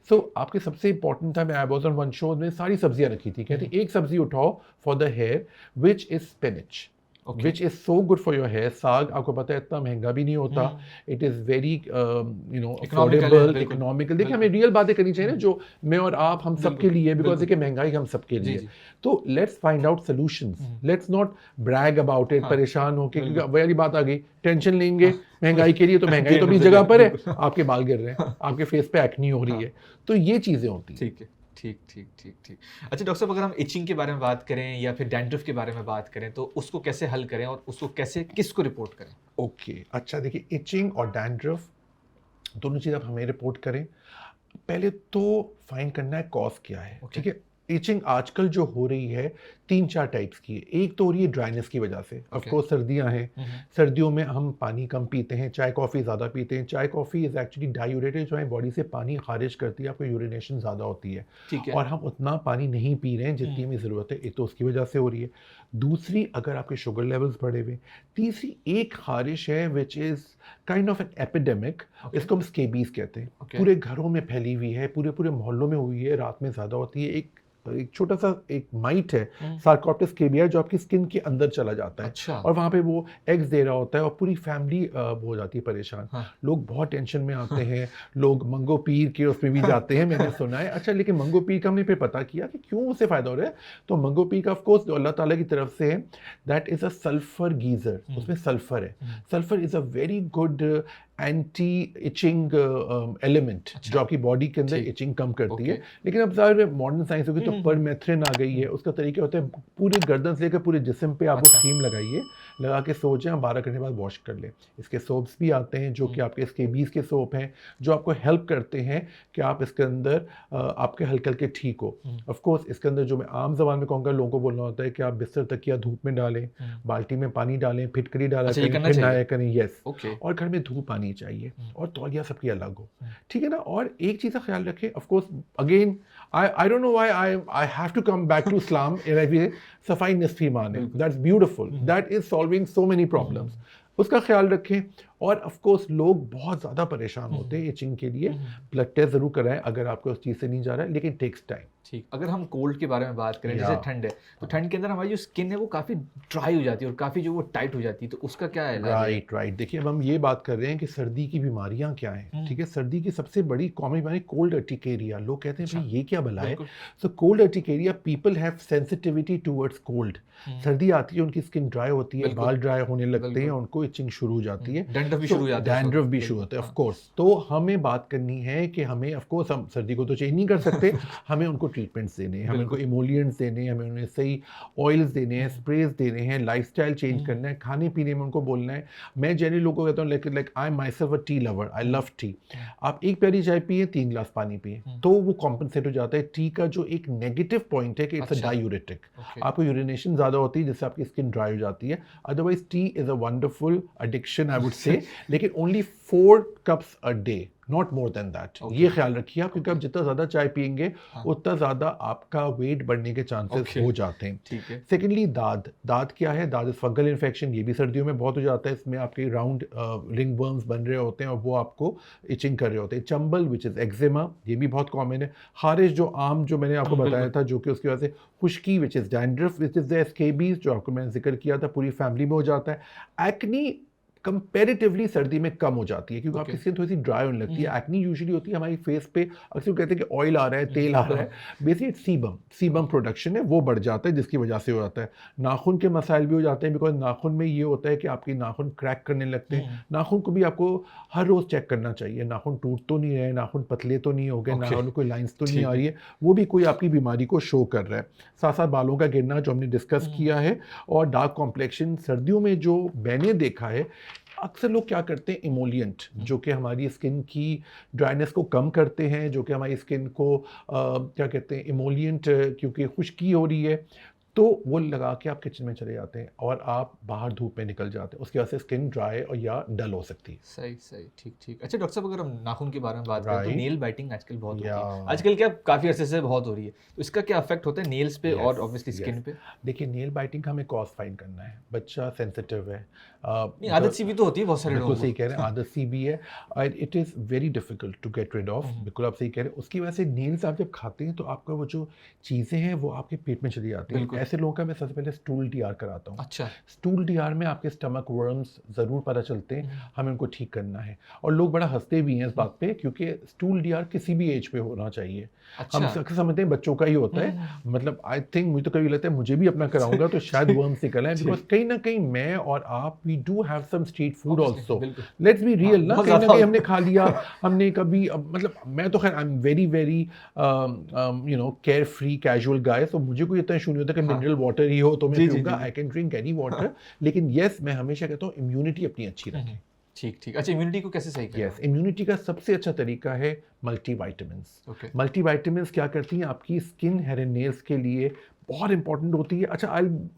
So आपके सबसे इंपॉर्टेंट था, मैं I was on one show में सारी सब्जियां रखी थी, कहते एक सब्जी उठाओ for the hair, which is spinach, which is so good for your hair। साग आपको पता है इतना महंगा भी नहीं होता, it is very affordable, economical. देखिए हमें रियल बातें करनी चाहिए ना, जो मैं और आप, हम सबके लिए, बिकॉज देखिए महंगाई हम सबके लिए। तो let's find out solutions, let's not brag about it, परेशान होके, क्योंकि वही बात आ गई, टेंशन लेंगे महंगाई के लिए, तो महंगाई तो अपनी जगह पर है, आपके बाल गिर रहे हैं, आपके फेस पे एक्नी हो रही है, तो ये चीज़ें होती हैं। ठीक है, ठीक। अच्छा डॉक्टर साहब, अगर हम इचिंग के बारे में बात करें या फिर डैंड्रफ के बारे में बात करें, तो उसको कैसे हल करें और उसको कैसे, किसको रिपोर्ट करें? ओके, अच्छा देखिए, इचिंग और डैंड्रफ दोनों चीज़ आप हमें रिपोर्ट करें। पहले तो फाइंड करना है कॉज क्या है। ठीक है, इचिंग आजकल जो हो रही है 3-4 टाइप्स की है। एक तो हो रही है ड्राइनेस की वजह से, ऑफ कोर्स सर्दियां हैं, सर्दियों में हम पानी कम पीते हैं, चाय कॉफ़ी ज़्यादा पीते हैं। चाय कॉफ़ी इज़ एक्चुअली डायूरेटिव, जो है बॉडी से पानी खारिज करती है, आपको यूरिनेशन ज़्यादा होती है, और हम उतना पानी नहीं पी रहे हैं जितनी हमें ज़रूरत है, एक तो उसकी वजह से हो रही है। दूसरी, अगर आपके शुगर लेवल्स बढ़े हुए। तीसरी एक खारिश है which is kind of an epidemic, इसको हम स्केबीज कहते हैं, पूरे घरों में फैली हुई है, पूरे मोहल्लों में हुई है, रात में ज़्यादा होती है। एक एक छोटा सा एक माइट है सार्कोप्टेस केबिया जो आपकी स्किन के अंदर चला जाता है। अच्छा। और वहाँ पे वो एग्स दे रहा होता है और पूरी फैमिली हो जाती है परेशान। हाँ। लोग बहुत टेंशन में आते हैं, लोग मंगो पीर के उसमें भी जाते हैं, मैंने सुना है। अच्छा, लेकिन मंगो पीर का हमने फिर पता किया कि क्यों उससे फ़ायदा हो रहा है। तो मंगो पीर का ऑफकोर्स अल्लाह ताला की तरफ से है, that is a sulphur geyser, उसमें सल्फर है। Sulphur is a very good anti itching element जो आपकी बॉडी के अंदर इचिंग कम करती है। लेकिन अब ज़ाहिर है मॉडर्न साइंस होगी तो परमेथ्रिन आ गई है। उसका तरीका होता है पूरे गर्दन से लेकर पूरे जिस्म पे आप वो क्रीम लगाइए, लगा के सो जाएं, 12 घंटे बाद वॉश कर लें। इसके सोप्स भी आते हैं जो कि आपके स्केबीज के सोप हैं, जो आपको हेल्प करते हैं कि आप इसके अंदर आपके हल्के हल्के ठीक हो। ऑफ कोर्स इसके अंदर जो मैं आम जबान में कहूँगा, लोगों को बोलना होता है कि आप बिस्तर तकिया धूप में डालें, बाल्टी में पानी डालें, फिटकरी डाला करें, फिर नहाया करें। यस, और घर में धूप आनी चाहिए और तौलिया सबकी अलग हो, ठीक है ना। और एक चीज़ का ख्याल रखें, of course again I don't know why I have to come back to Islam and सफाई निस्फी माने, that's beautiful, that is solving so many problems। उसका ख्याल रखें। और ऑफ कोर्स लोग बहुत ज़्यादा परेशान होते हैं इचिंग के लिए। ब्लड टेस्ट ज़रूर कराएं अगर आपको उस चीज़ से नहीं जा रहा है, लेकिन टेक्स टाइम। ठीक, अगर हम कोल्ड के बारे में बात करें, जैसे ठंड है, तो ठंड के अंदर हमारी जो स्किन है वो काफ़ी ड्राई हो जाती है और काफ़ी जो वो टाइट हो जाती है, तो उसका क्या है? राइट। देखिए, अब हम ये बात कर रहे हैं कि सर्दी की बीमारियां क्या हैं, ठीक है। सर्दी की सबसे बड़ी कॉमन बीमारी कोल्ड अर्टिकेरिया। लोग कहते हैं भाई ये क्या भला है। So cold urticaria, people have sensitivity towards cold. सर्दी आती है, उनकी स्किन ड्राई होती है, बाल ड्राई होने लगते हैं, उनको इचिंग शुरू हो जाती है, डैंड्रफ भी शुरू होता है। ऑफ कोर्स तो हमें बात करनी है कि हमें, ऑफ कोर्स हम सर्दी को तो चेंज नहीं कर सकते, हमें उनको ट्रीटमेंट्स देने हैं, हमें उनको इमोलिएंट्स देने हैं, हमें उन्हें सही ऑयल्स देने हैं, स्प्रेज देने हैं, लाइफस्टाइल चेंज करना है, खाने पीने में उनको बोलना है। मैं जनरली लोगों को कहता हूँ like I my self a tea lover, I love T. आप एक प्यारी चाय पिए, 3 गिलास पानी पिए, तो वो कॉम्पनसेट हो जाता है। टी का जो एक नेगेटिव पॉइंट है कि इट्स अ डायूरेटिक, आपको यूरिनेशन ज़्यादा होती है जिससे आपकी स्किन ड्राई हो जाती है। Otherwise tea is a wonderful addiction I would say, लेकिन only 4 cups a day, not more than that. ये ख्याल रखिए आप, क्योंकि आप जितना ज़्यादा चाय पियेंगे उतना ज़्यादा आपका वेट बढ़ने के चांसेस हो जाते हैं। सेकेंडली दाद क्या है? दाद इज फंगल इन्फेक्शन, ये भी सर्दियों में बहुत हो जाता है। इसमें आपके राउंड रिंग वर्म्स बन रहे होते हैं और वो आपको इचिंग कर रहे होते हैं। चंबल विच इज़ एक्जिमा, ये भी बहुत कॉमन है। खारिश जो आम जो मैंने आपको बताया था, जो कि उसकी वजह से खुश्की which is dandruff which is the scabies, जो आपको मैंने जिक्र किया था, पूरी फैमिली में हो जाता है। एक्नी कंपैरेटिवली सर्दी में कम हो जाती है क्योंकि आपकी स्किन थोड़ी सी ड्राई होने लगती है। एक्नी यूजुअली होती है हमारी फेस पे, अक्सर कहते हैं कि ऑयल आ रहा है, तेल आ रहा है, बेसिकली सीबम प्रोडक्शन है, वो बढ़ जाता है जिसकी वजह से हो जाता है। नाखून के मसाइल भी हो जाते हैं, बिकॉज नाखून में ये होता है कि आपके नाखून क्रैक करने लगते हैं। नाखून को भी आपको हर रोज़ चेक करना चाहिए, नाखून टूट तो नहीं रहे, नाखून पतले तो नहीं हो गए, नाखून कोई लाइंस तो नहीं आ रही है, वो भी कोई आपकी बीमारी को शो कर रहा है। साथ साथ बालों का गिरना जो हमने डिस्कस किया है, और डार्क कॉम्प्लेक्शन। सर्दियों में जो मैंने देखा है, अक्सर लोग क्या करते हैं, इमोलिएंट जो कि हमारी स्किन की ड्राइनेस को कम करते हैं, जो कि हमारी स्किन को क्या कहते हैं, इमोलिएंट, क्योंकि खुश्की हो रही है तो वो लगा के आप किचन में चले जाते हैं और आप बाहर धूप में निकल जाते हैं, उसकी वजह से स्किन ड्राई और या डल हो सकती है। सही, ठीक। अच्छा डॉक्टर साहब, अगर हम नाखून के बारे में बात करें तो नेल बाइटिंग आजकल बहुत होती है, आजकल क्या काफ़ी अरसे से बहुत हो रही है, तो इसका क्या इफेक्ट होता है नेल्स पे और ऑब्वियसली स्किन पे? देखिए, नेल बाइटिंग का हमें कॉज फाइंड करना है, बच्चा सेंसिटिव है, आदत सी भी तो होती है बहुत सारे लोगों को। सही कह रहे हैं, आदत सी भी है, it is very difficult to get rid off. बिल्कुल आप सही कह रहे हैं। उसकी वजह से नेल्स आप जब खाते हैं तो आपका वो जो चीज़ें हैं वो आपके पेट में चली जाती हैं। ऐसे लोगों का मैं सबसे पहले स्टूल टीआर कराता हूँ। अच्छा, स्टूल टीआर में आपके स्टमक वर्म्स ज़रूर पता चलते हैं, हमें उनको ठीक करना है। और लोग बड़ा हंसते भी हैं इस बात पे, क्योंकि स्टूल टीआर किसी भी एज पे होना चाहिए। हम अक्सर समझते हैं बच्चों का ही होता है, मतलब आई थिंक मुझे तो कभी लगता है मुझे भी अपना कराऊंगा तो शायद वर्म्स निकल आए, बिकॉज कहीं ना कहीं मैं और आप we do have some street food also, let's be real ना, कहीं ना कहीं हमने खा लिया, हमने कभी, मतलब मैं तो खैर I am very you know care free casual guy, तो मुझे कोई इतना इशू नहीं होता कि मिनरल वाटर ही हो तो मैं पीऊंगा, I can drink any water. लेकिन यस, मैं हमेशा कहता हूँ इम्यूनिटी अपनी अच्छी रखें। ठीक। अच्छा, इम्यूनिटी को कैसे सही करें? यस, इम्यूनिटी का सबसे अच्छा तरीका है मल्टीविटामिन्स। मल्टीविटामिन्स क्या करती हैं, आपकी स्किन, हेयर एंड नेल्स के लिए बहुत इंपॉर्टेंट होती है। अच्छा,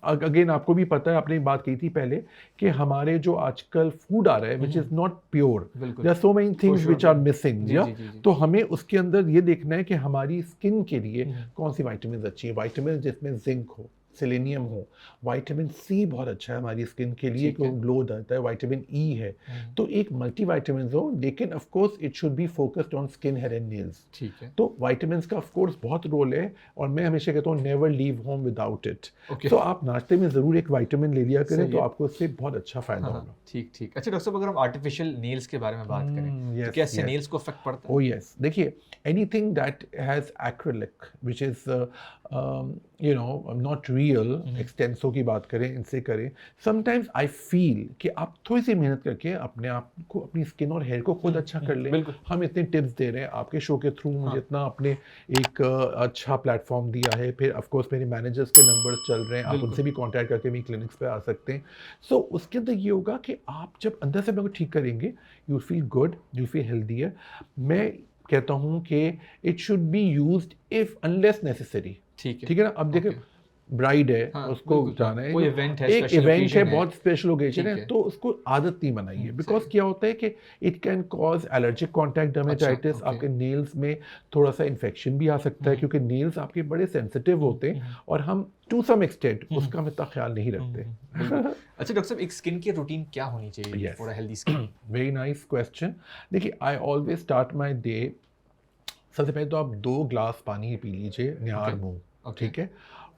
अगेन आपको भी पता है, आपने बात की थी पहले कि हमारे जो आजकल फूड आ रहा है which is not pure, there are so many things which are missing, तो हमें उसके अंदर ये देखना है कि हमारी स्किन के लिए कौन सी विटामिन अच्छी है। विटामिन जिसमें जिंक हो, सेलेनियम हो, विटामिन सी बहुत अच्छा है हमारी स्किन के लिए, ठीक है। ग्लो देता है, विटामिन ई है, तो एक मल्टी विटामिन हो, लेकिन of course it should be focused on skin, hair and nails. ठीक है। तो विटामिन्स का ऑफ कोर्स बहुत रोल है, और मैं हमेशा कहता हूँ never leave home without it. Okay. तो आप नाश्ते में ज़रूर एक विटामिन ले लिया करें, सही तो है। आपको इससे बहुत अच्छा फ़ायदा होगा। हाँ, ठीक ठीक। अच्छा डॉक्टर साहब, अगर हम आर्टिफिशियल नेल्स के बारे में बात करें तो yes, क्या इससे yes. नेल्स को इफेक्ट पड़ता है? Oh yes, देखिए anything that has acrylic which is you know not real, Xtenso की बात करें, इनसे करें, sometimes I feel कि आप थोड़ी सी मेहनत करके अपने आप को, अपनी स्किन और हेयर को खुद अच्छा कर लें। बिल्कुल। हम इतने टिप्स दे रहे हैं आपके शो के थ्रू, मुझे इतना आपने एक अच्छा प्लेटफॉर्म दिया है, फिर ऑफ कोर्स मेरे मैनेजर्स के नंबर्स चल रहे हैं, आप उनसे भी कांटेक्ट करके मेरी क्लिनिक्स पे आ सकते हैं। सो उसके अंदर ये होगा कि आप जब अंदर से अपने को ठीक करेंगे, you feel good, you feel healthier. मैं कहता हूँ कि it should be used if unless necessary. ठीक है। ठीक है ना। अब देखिए ब्राइड है, हाँ, उसको बिल्कुल, जाना है, कोई event है, एक special इवेंट है, occasion है, बहुत स्पेशल ओकेजन ठीक है, है। तो उसको आदत नहीं बनाइए, बिकॉज सही। क्या होता है कि it can cause allergic contact dermatitis, okay. आपके नेल्स में थोड़ा सा इन्फेक्शन भी आ सकता है, क्योंकि नेल्स आपके बड़े सेंसिटिव होते हैं, और हम टू सम एक्सटेंट उसका हम इतना ख्याल नहीं रखते। अच्छा डॉक्टर साहब, एक स्किन केयर रूटीन क्या होनी चाहिए Yes. For a healthy skin? Very nice question. देखिए I always start my day, सबसे पहले तो आप 2 ग्लास पानी ही पी लीजिए, निहार मुंह, ठीक है,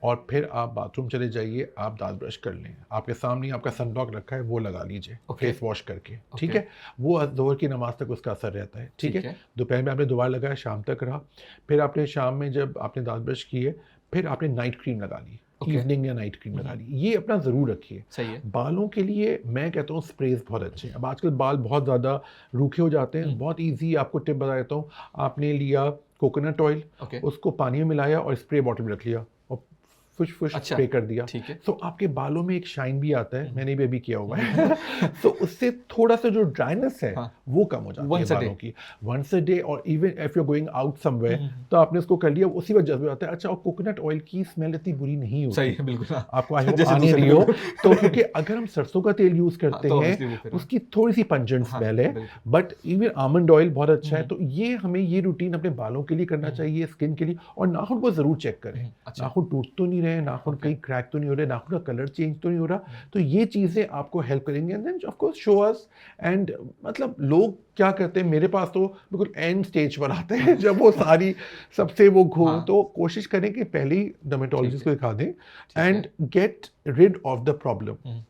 और फिर आप बाथरूम चले जाइए, आप दांत ब्रश कर लें, आपके सामने आपका सनब्लॉक रखा है, वो लगा लीजिए फेस वॉश करके, ठीक है, वो ज़ोहर की नमाज तक उसका असर रहता है, ठीक है। दोपहर में आपने दोबारा लगाया, शाम तक रहा, फिर आपने शाम में जब आपने दांत ब्रश किए, फिर आपने नाइट क्रीम लगा ली, इवनिंग या नाइट क्रीम लगा ली, ये अपना ज़रूर रखिए। सही है। बालों के लिए मैं कहता हूँ स्प्रेज बहुत अच्छे हैं। अब आजकल बाल बहुत ज़्यादा रूखे हो जाते हैं, बहुत ईजी आपको टिप बता देता हूँ। आपने लिया कोकोनट ऑयल, उसको पानी में मिलाया और स्प्रे बॉटल में रख लिया और फुश स्प्रे कर दिया, ठीक है। तो आपके बालों में एक शाइन भी आता है, मैंने भी अभी किया हुआ है तो उससे थोड़ा सा जो ड्राइनेस है वो कम हो जाती है बालों की, वंस अ डे, और even if you are going out somewhere तो आपने इसको कर लिया, उसी वक्त जज्बा आता है। अच्छा, और कोकोनट ऑयल की स्मेल इतनी बुरी नहीं होती। सही है, बिल्कुल। आपको आने रही हो तो, क्योंकि अगर हम सरसों का तेल यूज करते हैं उसकी थोड़ी सी पंजेंट स्मेल है, बट इवन आमंड ऑयल बहुत अच्छा है। तो ये हमें ये रूटीन अपने बालों के लिए करना चाहिए, स्किन के लिए। और नाखून को जरूर चेक करें, नाखून टूट तो नहीं रहे, नाखून कहीं क्रैक तो नहीं हो रहे, नाखून का कलर चेंज तो नहीं हो रहा, तो ये चीजें आपको हेल्प करेंगे। And then of course show us, and मतलब लोग क्या करते हैं, मेरे पास तो बिल्कुल एंड स्टेज पर आते हैं जब वो सारी सबसे वो घूम, तो कोशिश करें कि पहले ही डर्मेटोलॉजिस्ट को दिखा दें and get rid of the problem.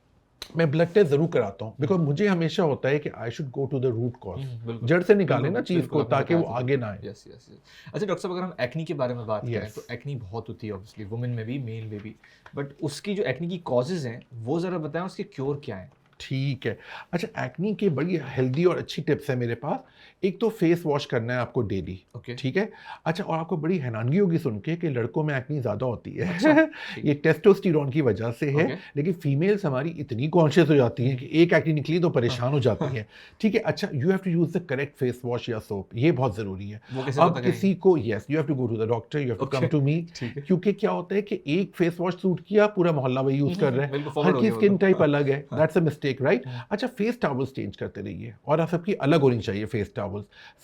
मैं ब्लड टेस्ट जरूर कराता हूँ, बिकॉज मुझे हमेशा होता है कि I should go to the root cause, जड़ से निकालें ना चीज को, ताकि वो आगे ना आए। अच्छा डॉक्टर साहब, अगर हम एक्नी के बारे में बात करें तो एक्नी बहुत होती है ऑब्वियसली, वुमेन में भी मेल में भी, बट उसकी जो एक्नी की कॉजेज हैं वो जरा बताएं, उसके क्योर क्या है? ठीक है। अच्छा, एक्नी के बड़ी हेल्दी और अच्छी टिप्स है मेरे पास। एक तो फेस वॉश करना है आपको डेली, ठीक है। अच्छा, और आपको बड़ी हैरानगी होगी सुन के कि लड़कों में एक्नी ज़्यादा होती है। अच्छा, ये टेस्टोस्टेरोन की वजह से है, लेकिन फीमेल्स हमारी इतनी कॉन्शियस हो जाती हैं कि एक एक्नी निकली तो परेशान हो जाती हैं, ठीक है। अच्छा, you have to use the correct face wash या सोप, ये बहुत ज़रूरी है। अब किसी को, yes, you have to go to the doctor, you have to come to me, क्योंकि क्या होता है कि एक फेस वॉश सूट किया, पूरा मोहल्ला वही यूज़ कर रहा है, हर की स्किन टाइप अलग है, दैट्स अ मिस्टेक, राइट। अच्छा, फेस टॉवल्स चेंज करते रहिए, और आप सबकी अलग होनी चाहिए face towels.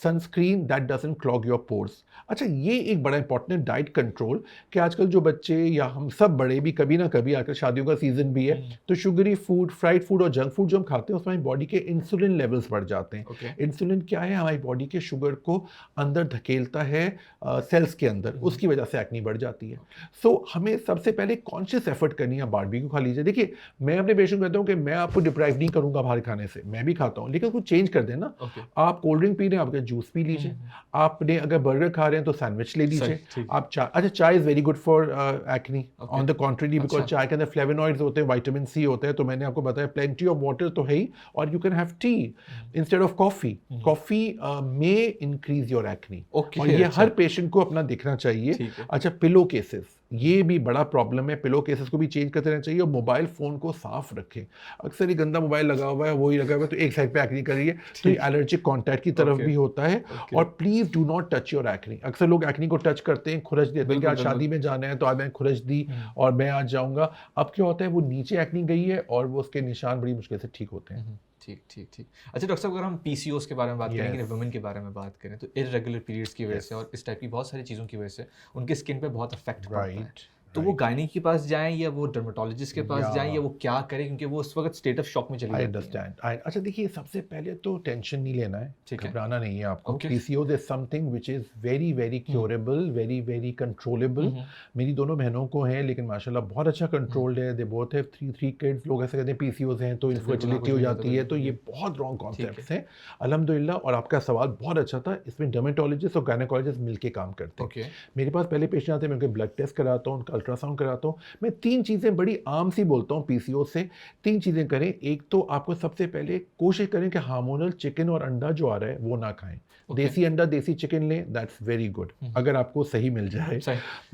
Sunscreen that doesn't clog your pores. अच्छा, ये एक बड़ा इंपॉर्टेंट डाइट कंट्रोल, कि आजकल जो बच्चे या हम सब बड़े भी कभी ना कभी, आजकल शादियों का सीजन भी है, तो शुगरी फूड, फ्राइड फूड और जंक फूड जो हम खाते हैं उसमें हमारी बॉडी के इंसुलिन लेवल्स बढ़ जाते हैं। इंसुलिन क्या है? हमारी बॉडी के शुगर को अंदर धकेलता है सेल्स के अंदर, उसकी वजह से एक्नी बढ़ जाती है। सो हमें सबसे पहले कॉन्शियस एफर्ट करनी है, बारबेक्यू खा लीजिए। देखिए, मैं अपने पेशेंट को कहता हूँ कि मैं आपको डिप्राइव नहीं करूंगा बाहर खाने से, मैं भी खाता हूँ, लेकिन उसको चेंज कर देना। आप कोल्ड ड्रिंक पी रहे हैं, आप जूस पी लीजिए, आपने अगर बर्गर खा रहे हैं तो सैंडविच ले लीजिए। आप चाय, अच्छा chai is very good for acne, on the contrary, because चाय के अंदर फ्लेवोनॉइड्स होते हैं, विटामिन सी होता है, तो मैंने आपको बताया प्लेंटी ऑफ वाटर तो है ही, और you can have T instead of coffee. Coffee may increase your acne, और ये हर पेशेंट को अपना देखना चाहिए। अच्छा, पिलो केसेस, ये भी बड़ा प्रॉब्लम है, पिलो केसेस को भी चेंज करते रहना चाहिए, और मोबाइल फोन को साफ रखें। अक्सर ये गंदा मोबाइल लगा हुआ है, वही लगा हुआ है, तो एक साइड पे एक्नी कर रही है, तो ये एलर्जिक कॉन्टैक्ट की तरफ भी होता है। और please do not touch your acne. अक्सर लोग एक्नी को टच करते हैं, खुरच देते हैं कि आज शादी में जाना है तो आज मैंने खुरच दी और मैं आज जाऊंगा। अब क्या होता है, वो नीचे एक्नी गई है और वो उसके निशान बड़ी मुश्किल से ठीक होते हैं। ठीक ठीक ठीक। अच्छा डॉक्टर साहब, अगर हम पीसीओएस के बारे में बात करें, वुमेन के बारे में बात करें, तो इरेगुलर पीरियड्स की वजह से और इस टाइप की बहुत सारी चीज़ों की वजह से उनके स्किन पे बहुत इफेक्ट पड़ता है। तो वो गायनी के पास जाएं या वो डर्मेटोलॉजिस्ट के पास Yeah. जाएं या वो क्या करें, क्योंकि वो उस वक्त स्टेट ऑफ शॉक में चली आई जाती है। अंडरस्टैंड। अच्छा देखिए, सबसे पहले तो टेंशन नहीं लेना है, ठीक है। घबराना नहीं है आपको। Okay. PCOS is something which is very very curable, very very controllable. मेरी दोनों बहनों को है, लेकिन माशाल्लाह बहुत अच्छा कंट्रोल्ड है। They both have 3 kids। लोग ऐसे कहते हैं PCOS हैं तो इनफर्टिलिटी हो जाती है, तो ये बहुत रॉन्ग कॉन्सेप्ट्स हैं अल्हम्दुलिल्लाह। और आपका सवाल बहुत अच्छा था, इसमें डर्मेटोलॉजिस्ट और गायनेकोलॉजिस्ट मिलके काम करते हैं। Okay. मेरे पास पहले पेशेंट आते हैं, मैं उनके ब्लड टेस्ट कराता हूँ, उनका अल्ट्रासाउंड कराता हूँ। मैं 3 चीज़ें बड़ी आम सी बोलता हूँ PCOS से। 3 चीज़ें करें। एक तो आपको सबसे पहले कोशिश करें कि हार्मोनल चिकन और अंडा जो आ रहा है वो ना खाएं। देसी अंडा देसी चिकन लें, दैट्स वेरी गुड अगर आपको सही मिल जाए।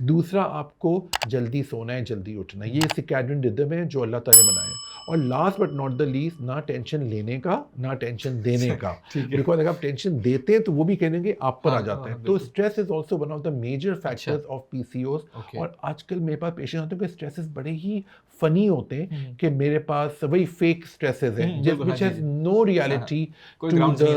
दूसरा, आपको जल्दी सोना है, जल्दी उठना है। ये सिर्कैडियन रिदम है जो अल्लाह ताला ने बनाया है। और last but not the least, ना टेंशन लेने का ना टेंशन देने का। बिकॉज अगर आप टेंशन देते हैं तो वो भी कहेंगे आप पर आ जाता है। तो stress is also one of the major factors of PCOS। और आजकल मेरे पास पेशेंट आते हैं कि स्ट्रेसेस बड़े ही फनी होते हैं कि मेरे पास वही फेक स्ट्रेसेस हैं which has no reality to the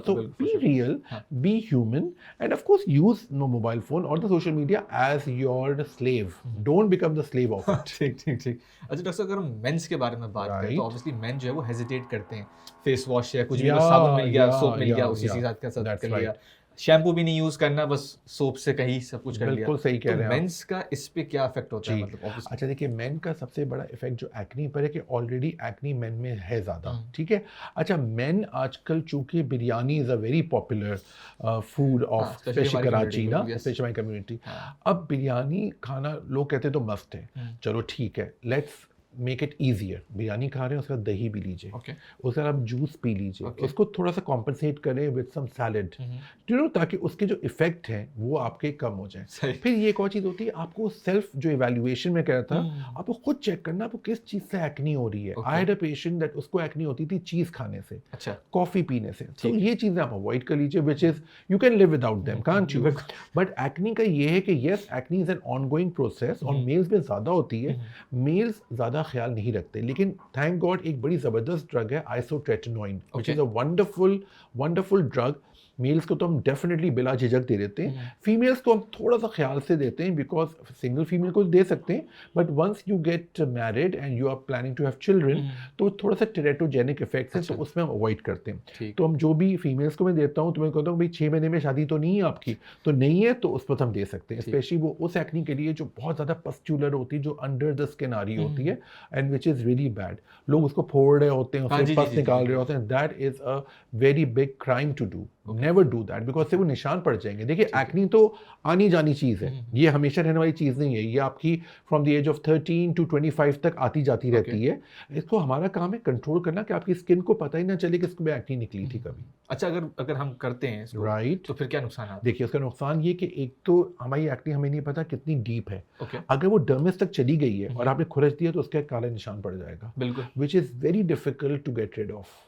so be real, be human, and of course use no mobile phone or the social media as your slave. Don't become the slave of it. ठीक ठीक ठीक। अच्छा doctor साहब, अगर हम mains के बारे में बात करें तो ऑब्वियसली मेन जो है वो हेजिटेट करते हैं। फेस वॉश या कुछ भी, साबुन मिल गया, सोप मिल गया, उसी के साथ कर लिया। शैम्पू भी नहीं यूज करना, बस सोप से कहीं सब कुछ कर लिया। बिल्कुल सही कह रहे हैं। मेंस का इस पे क्या इफेक्ट होता है, मतलब ऑब्वियसली? अच्छा देखिए, मेन का सबसे बड़ा इफेक्ट जो एक्नी पर है कि ऑलरेडी एक्नी मेन में है ज़्यादा, ठीक है। अच्छा, मेन आजकल चूंकि biryani is a very popular food of specially Karachi ना, स्पेशली माई कम्युनिटी। अब बिरयानी खाना लोग कहते हैं तो मस्त है, चलो ठीक है, let's make it easier. Biryani खा रहे हैं, उसके बाद दही पी लीजिए, उसके बाद आप जूस पी लीजिए, उसको थोड़ा सा कॉम्पनसेट करें with some salad, you know, ताकि उसके जो इफेक्ट हैं वो आपके कम हो जाए। फिर ये एक और चीज़ होती है, आपको सेल्फ जो इवैल्यूएशन में कह रहा था, आपको खुद चेक करना आपको किस चीज़ से एक्नी हो रही है। I had a patient that उसको एक्नी होती थी चीज़ खाने से, कॉफ़ी पीने से। तो ये चीज़ें आप अवॉइड कर लीजिए, which is you can live without them, can't you? But acne का ये है कि yes, acne is an ongoing process और मेल्स में ज़्यादा होती है। मेल्स ज़्यादा ख्याल नहीं रखते, लेकिन थैंक गॉड एक बड़ी ज़बरदस्त ड्रग है isotretinoin, which is a wonderful drug. Males को तो हम डेफिनेटली बिला झिझक दे देते हैं, फीमेल्स को हम थोड़ा सा ख्याल से देते हैं, बिकॉज सिंगल फीमेल को दे सकते हैं, but once you get married and you are planning to have children, तो थोड़ा सा टेरेटोजेनिक इफेक्ट्स हैं, तो उसमें हम अवॉइड करते हैं। तो हम जो भी फीमेल्स को मैं देता हूँ तो मैं कहता हूँ भाई 6 महीने में शादी तो नहीं है आपकी, तो नहीं है तो उस पर हम दे सकते हैं, स्पेशली वो उस एक्नी के लिए जो बहुत ज़्यादा पस्ट्यूलर होती है, जो अंडर द स्किन आ रही होती है, and which is really bad. लोग उसको फोड़ रहे होते हैं, उससे पस निकाल रहे होते हैं, that is a very big crime to do. Never do that, because से वो निशान पड़ जाएंगे। देखिए, एक्नी तो आनी जानी चीज़ है, ये हमेशा रहने वाली चीज़ नहीं है, ये आपकी from the age of 13 to 25 तक आती जाती रहती है। इसको हमारा काम है कंट्रोल करना कि आपकी स्किन को पता ही ना चले कि इसमें एक्नी निकली थी कभी। अच्छा, अगर हम करते हैं इसको, राइट, तो फिर क्या नुकसान आता है? देखिए, उसका नुकसान ये कि एक तो हमारी एक्नी हमें नहीं पता कितनी डीप है। अगर वो डर्मिस तक चली गई है और आपने खुरच दिया तो उसका काला निशान पड़ जाएगा, बिल्कुल, which is very difficult to get rid of.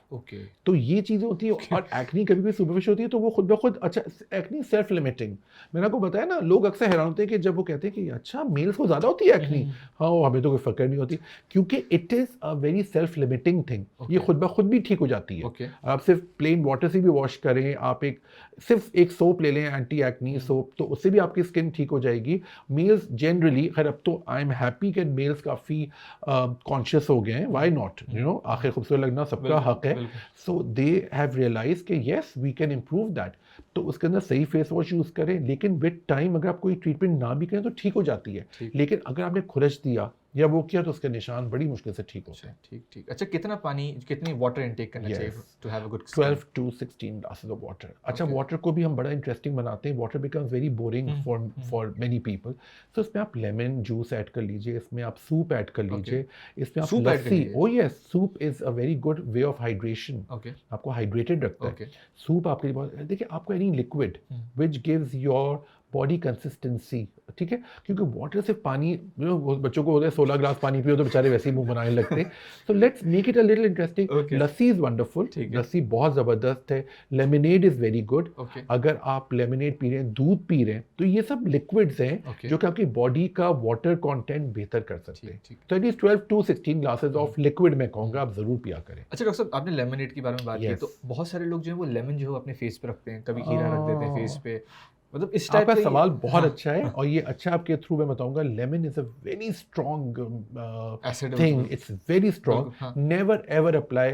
तो ये चीज़ें होती है। और एक्नी कभी भी सुपरफिशियल होती है तो वो खुद ब खुद, अच्छा, एक्नी सेल्फ लिमिटिंग, मैंने आपको बताया ना, लोग अक्सर हैरान होते हैं कि जब वो कहते हैं कि अच्छा मेल्स को ज़्यादा होती है एक्नी, हाँ वो हमें तो कोई फर्क नहीं होती, क्योंकि it is a very self limiting thing. ये खुद ब खुद भी ठीक हो जाती है। आप सिर्फ प्लेन वाटर से भी वॉश करें, आप सिर्फ एक सोप ले लें, एंटी एक्नी सोप, तो उससे भी आपकी स्किन ठीक हो जाएगी। मेल्स जनरली, खैर अब तो आई एम हैप्पी कि मेल्स काफ़ी कॉन्शियस हो गए हैं, वाई नॉट, यू नो, आखिर खूबसूरत लगना सबका हक है। सो दे हैव रियलाइज कि yes we can improve that. तो उसके अंदर सही फेस वॉश यूज़ करें, लेकिन विद टाइम अगर आप कोई ट्रीटमेंट ना भी करें तो ठीक हो जाती है। लेकिन अगर आपने खुरच दिया या वो किया तो उसके निशान बड़ी मुश्किल से ठीक होते हैं। ठीक। अच्छा, कितनी वाटर इनटेक करना चाहिए to have a good skin? 12 to 16 glasses of water. अच्छा, वाटर को भी हम बड़ा इंटरेस्टिंग बनाते हैं। Water becomes very boring for many people, तो इसमें आप लेमन जूस ऐड कर लीजिए, इसमें आप सूप ऐड कर लीजिए, इसमें आप लस्सी, oh yes, soup is a very good way of hydration, आपको हाइड्रेटेड रखता है सूप आपके लिए बहुत। देखिए, आपको any liquid which gives your body consistency, ठीक है, क्योंकि वाटर से पानी, बच्चों को होता है 16 ग्लास पानी पियो तो बेचारे वैसे ही मुंह बनाने लगते हैं। So let's make it a little interesting. Lassi is wonderful, लस्सी बहुत ज़बरदस्त है। Lemonade is very good. अगर आप लेमनेड पी रहे हैं, दूध पी रहे हैं, तो ये सब लिक्विड्स हैं जो कि आपकी बॉडी का वाटर कॉन्टेंट बेहतर कर सकते हैं। तो at least 12 to 16 glasses of liquid मैं कहूँगा आप ज़रूर पिया करें। अच्छा डॉक्टर साहब, आपने लेमनेड के बारे में बात की, तो बहुत सारे लोग जो है वो लेमन जो है अपने फेस पे रखते हैं, कभी खीरा रख देते हैं फेस पे, मतलब इस टाइप आपका का सवाल बहुत हाँ, अच्छा है, और ये अच्छा आपके थ्रू मैं बताऊंगा, lemon is a very strong Acid thing, बिल्कुल, इट्स वेरी स्ट्रॉन्ग. बिल्कुल, हाँ, never ever apply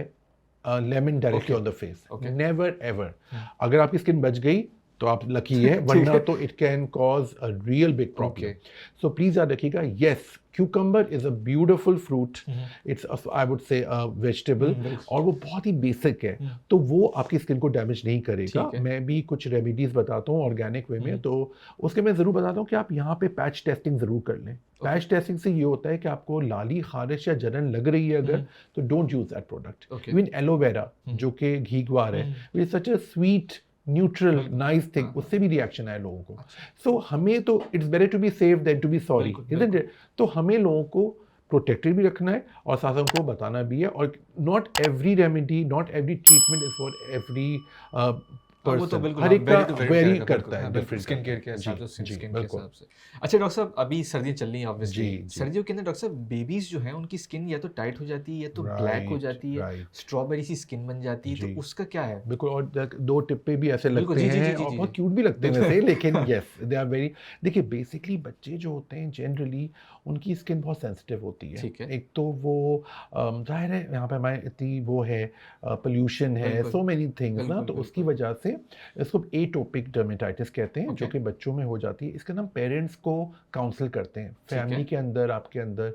lemon directly okay, on the face, okay, never ever. अगर आपकी स्किन बच गई तो आप लकी है, ठीक वरना है, तो it can cause a real big problem. Okay, so please याद रखिएगा, yes, cucumber is a beautiful fruit. It's I would say a vegetable, बिल्कुल, और वो बहुत ही बेसिक है, तो वो आपकी स्किन को डैमेज नहीं करेगा. ठीक है, मैं भी कुछ रेमेडीज बताता हूँ ऑर्गेनिक वे में, तो उसके मैं ज़रूर बताता हूँ कि आप यहाँ पे पैच टेस्टिंग ज़रूर कर लें. पैच टेस्टिंग से ये होता है कि आपको लाली, खारिश या जलन लग रही है अगर, तो don't use that product. Okay, even aloe vera जो कि घी ग्वार है, which such a sweet neutral nice thing, उससे भी रिएक्शन आया लोगों को. सो हमें तो it's better to be safe than to be sorry, isn't it? तो हमें लोगों को प्रोटेक्टेड भी रखना है और साथ उनको बताना भी है. और not every remedy, not every treatment is for every वो तो पर्सन. बिल्कुल हर एक का वेरी वेरी करता है, डिफरेंट स्किन केयर के हिसाब से, जी, स्किन के बिल्कुल. हिसाब से. अच्छा डॉक्टर साहब, अभी सर्दियाँ चल रही हैं ऑब्वियसली, जी, जी. सर्दियों के अंदर डॉक्टर साहब बेबीज जो हैं उनकी स्किन या तो टाइट हो जाती है या तो ब्लैक हो राइट, जाती है, राइट. स्ट्रॉबेरी सी स्किन बन जाती है, जी. तो उसका क्या है? बिल्कुल, और दो टिप्पे भी ऐसे बिल्कुल, लगते जी, जी, जी, हैं जी, और जी, बहुत जी. क्यूट भी लगते हैं वैसे, लेकिन यस दे आर वेरी. देखिए बेसिकली बच्चे जो होते हैं जनरली उनकी स्किन बहुत सेंसिटिव होती है. ठीक है. एक तो वो जाहिर है यहाँ पे हमारे इतनी वो है, पोल्यूशन है, बिल्कुल, सो मेनी थिंग्स ना, बिल्कुल, तो उसकी बिल्कुल. वजह से इसको एटोपिक डर्मेटाइटिस कहते हैं, जो ओके. कि बच्चों में हो जाती है. इसका नाम पेरेंट्स को काउंसिल करते हैं. ठीक है. फैमिली के अंदर आपके अंदर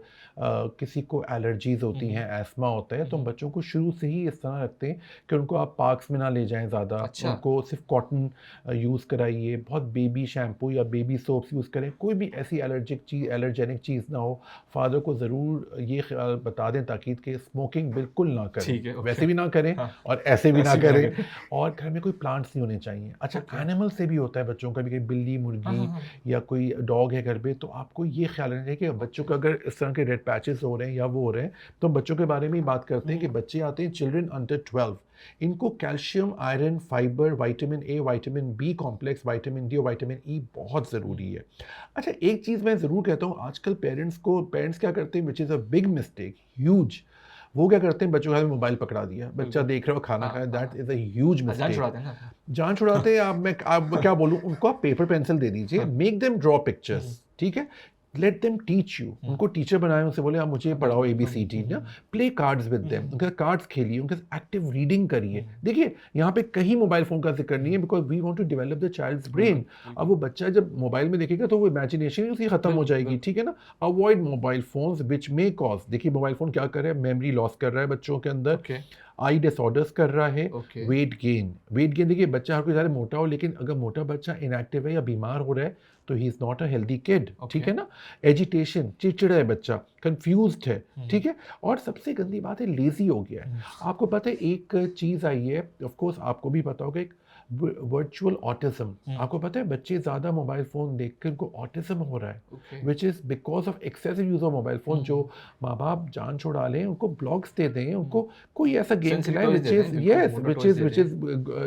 किसी को एलर्जीज होती हैं, एस्मा होता है, तो हम बच्चों को शुरू से ही इस तरह रखते हैं कि उनको आप पार्क्स में ना ले जाएं ज़्यादा. अच्छा. उनको सिर्फ कॉटन यूज़ कराइए, बहुत बेबी शैम्पू या बेबी सोप्स यूज़ करें, कोई भी ऐसी एलर्जेनिक चीज़ ना हो. फादर को ज़रूर ये ख्याल बता दें ताकीद कि स्मोकिंग बिल्कुल ना ठीक है, करें, ओके. वैसे भी ना करें हाँ. और ऐसे भी ना ऐसे भी ना करें. करें. और घर में कोई प्लांट्स नहीं होने चाहिए. अच्छा, ओके. एनिमल से भी होता है बच्चों का भी, कहीं बिल्ली, हाँ, मुर्गी हाँ, हाँ. या कोई डॉग है घर पे, तो आपको ये ख्याल रखना चाहिए कि बच्चों को अगर इस तरह के रेड पैचेस हो रहे हैं या वो हो रहे हैं, तो हम बच्चों के बारे में ही बात करते हैं कि बच्चे आते हैं चिल्ड्रन अंडर 12, इनको calcium, iron, fibre, vitamin A, vitamin B complex, vitamin D और विटामिन ई बहुत ज़रूरी है. अच्छा, एक चीज़ मैं ज़रूर कहता हूँ, आजकल पेरेंट्स क्या करते हैं, विच is a big mistake, huge. वो क्या करते हैं, बच्चों के हाथ में मोबाइल पकड़ा दिया, बच्चा देख रहा हो, खाना खा रहा है, दैट इज़ अ ह्यूज जान मिस्टेक. छुड़ाते हैं ना. जान छुड़ाते हैं आप क्या बोलूँ, उनको आप पेपर पेंसिल दे दीजिए, मेक देम ड्रॉ पिक्चर्स, ठीक है. लेट देम टीच यू, उनको टीचर बनाए, उनसे बोले आप मुझे पढ़ाओ ABCD ना. प्ले कार्ड्स विद देम, उनके कार्ड्स खेलिए, उनके एक्टिव रीडिंग करिए. देखिए यहाँ पे कहीं मोबाइल फ़ोन का जिक्र नहीं है, because we want to develop the child's brain. अब वो बच्चा जब मोबाइल में देखेगा तो वो इमेजिनेशन ही उसकी खत्म हो जाएगी, ठीक है ना. अवॉइड मोबाइल फोन्स विच मे कॉज, देखिए मोबाइल फ़ोन क्या कर रहा है, मेमोरी लॉस कर रहा है बच्चों के अंदर, ओके. आई डिसऑर्डर्स कर रहा है, ओके. Weight gain. देखिए बच्चा हर कोई ज़्यादा मोटा हो, लेकिन अगर मोटा बच्चा इनएक्टिव है या बीमार हो रहा है तो he is not a healthy kid, ठीक है ना. एजिटेशन, चिड़चिड़ा है बच्चा, कंफ्यूज्ड है, ठीक है. और सबसे गंदी बात है, लेजी हो गया है. आपको पता है एक चीज़ आई है, ऑफ कोर्स आपको भी पता होगा, एक वर्चुअल ऑटिज्म. आपको पता है बच्चे ज़्यादा मोबाइल फ़ोन देख कर उनको ऑटिज्म हो रहा है, okay. Which is because of excessive use of mobile phone. जो माँ बाप जान छुड़ा लें, उनको ब्लॉग्स दे दें, उनको कोई ऐसा गेम खिलाए Sensory toys दे दें, बिल्कुल, motor toys which they is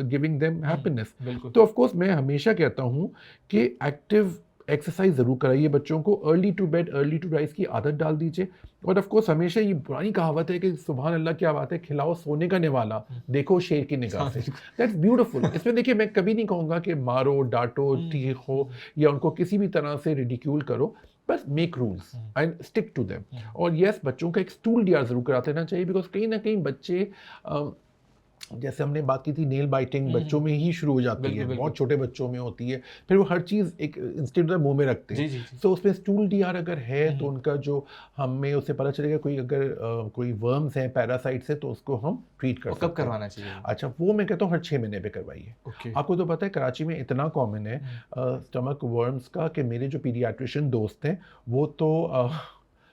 giving them happiness. बिल्कुल. तो ऑफ कोर्स मैं हमेशा कहता हूँ कि एक्टिव एक्सरसाइज ज़रूर कराइए बच्चों को, early to bed early to rise की आदत डाल दीजिए. और ऑफ कोर्स हमेशा ये पुरानी कहावत है कि सुभान अल्लाह, क्या बात है, खिलाओ सोने का निवाला, देखो शेर की निगाह से. That's beautiful. इसमें देखिए मैं कभी नहीं कहूँगा कि मारो, डांटो, तीखो या उनको किसी भी तरह से रिडिक्यूल करो, बस make rules and stick to them. और यस, बच्चों का एक स्टूल डियर ज़रूर कराते रहना चाहिए, बिकॉज कहीं ना कहीं बच्चे जैसे हमने बात की थी, नेल बाइटिंग बच्चों में ही शुरू हो जाती है, बहुत छोटे बच्चों में होती है, फिर वो हर चीज़ एक इंस्टेंट मुंह में रखते हैं. तो उसमें स्टूल डीआर अगर है तो उनका जो हमें उससे पता चलेगा कोई अगर कोई वर्म्स हैं, पैरासाइट्स है, तो उसको हम ट्रीट कर सकते हैं. कब करवाना चाहिए? अच्छा, वो मैं कहता हूँ हर 6 महीने पे करवाइए. आपको तो पता है कराची में इतना कॉमन है स्टमक वर्म्स का कि मेरे जो पीडियाट्रिशियन दोस्त हैं वो तो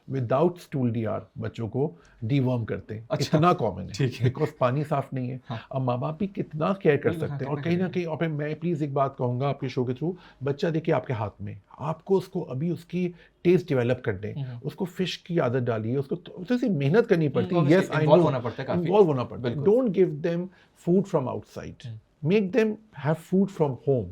विदाउट स्टूल डीआर बच्चों को डीवर्म करते हैं. अच्छा. इतना कॉमन है, ठीक है. बिकॉज पानी साफ नहीं है. हाँ. अब माँ बाप भी कितना केयर कर बिल्कुल, सकते हैं. हाँ, और कहीं ना कहीं, और फिर मैं प्लीज़ एक बात कहूँगा आपके शो के थ्रू, बच्चा देखिए आपके हाथ में, आपको उसको अभी उसकी टेस्ट डेवलप करने, उसको फिश की आदत डालिए, उसको तो सी मेहनत करनी पड़ती है. यस, आई नो, इन्वॉल्व होना पड़ता है काफी. इन्वॉल्व होना पड़ता है. Don't give them food from outside. Make them have food from home,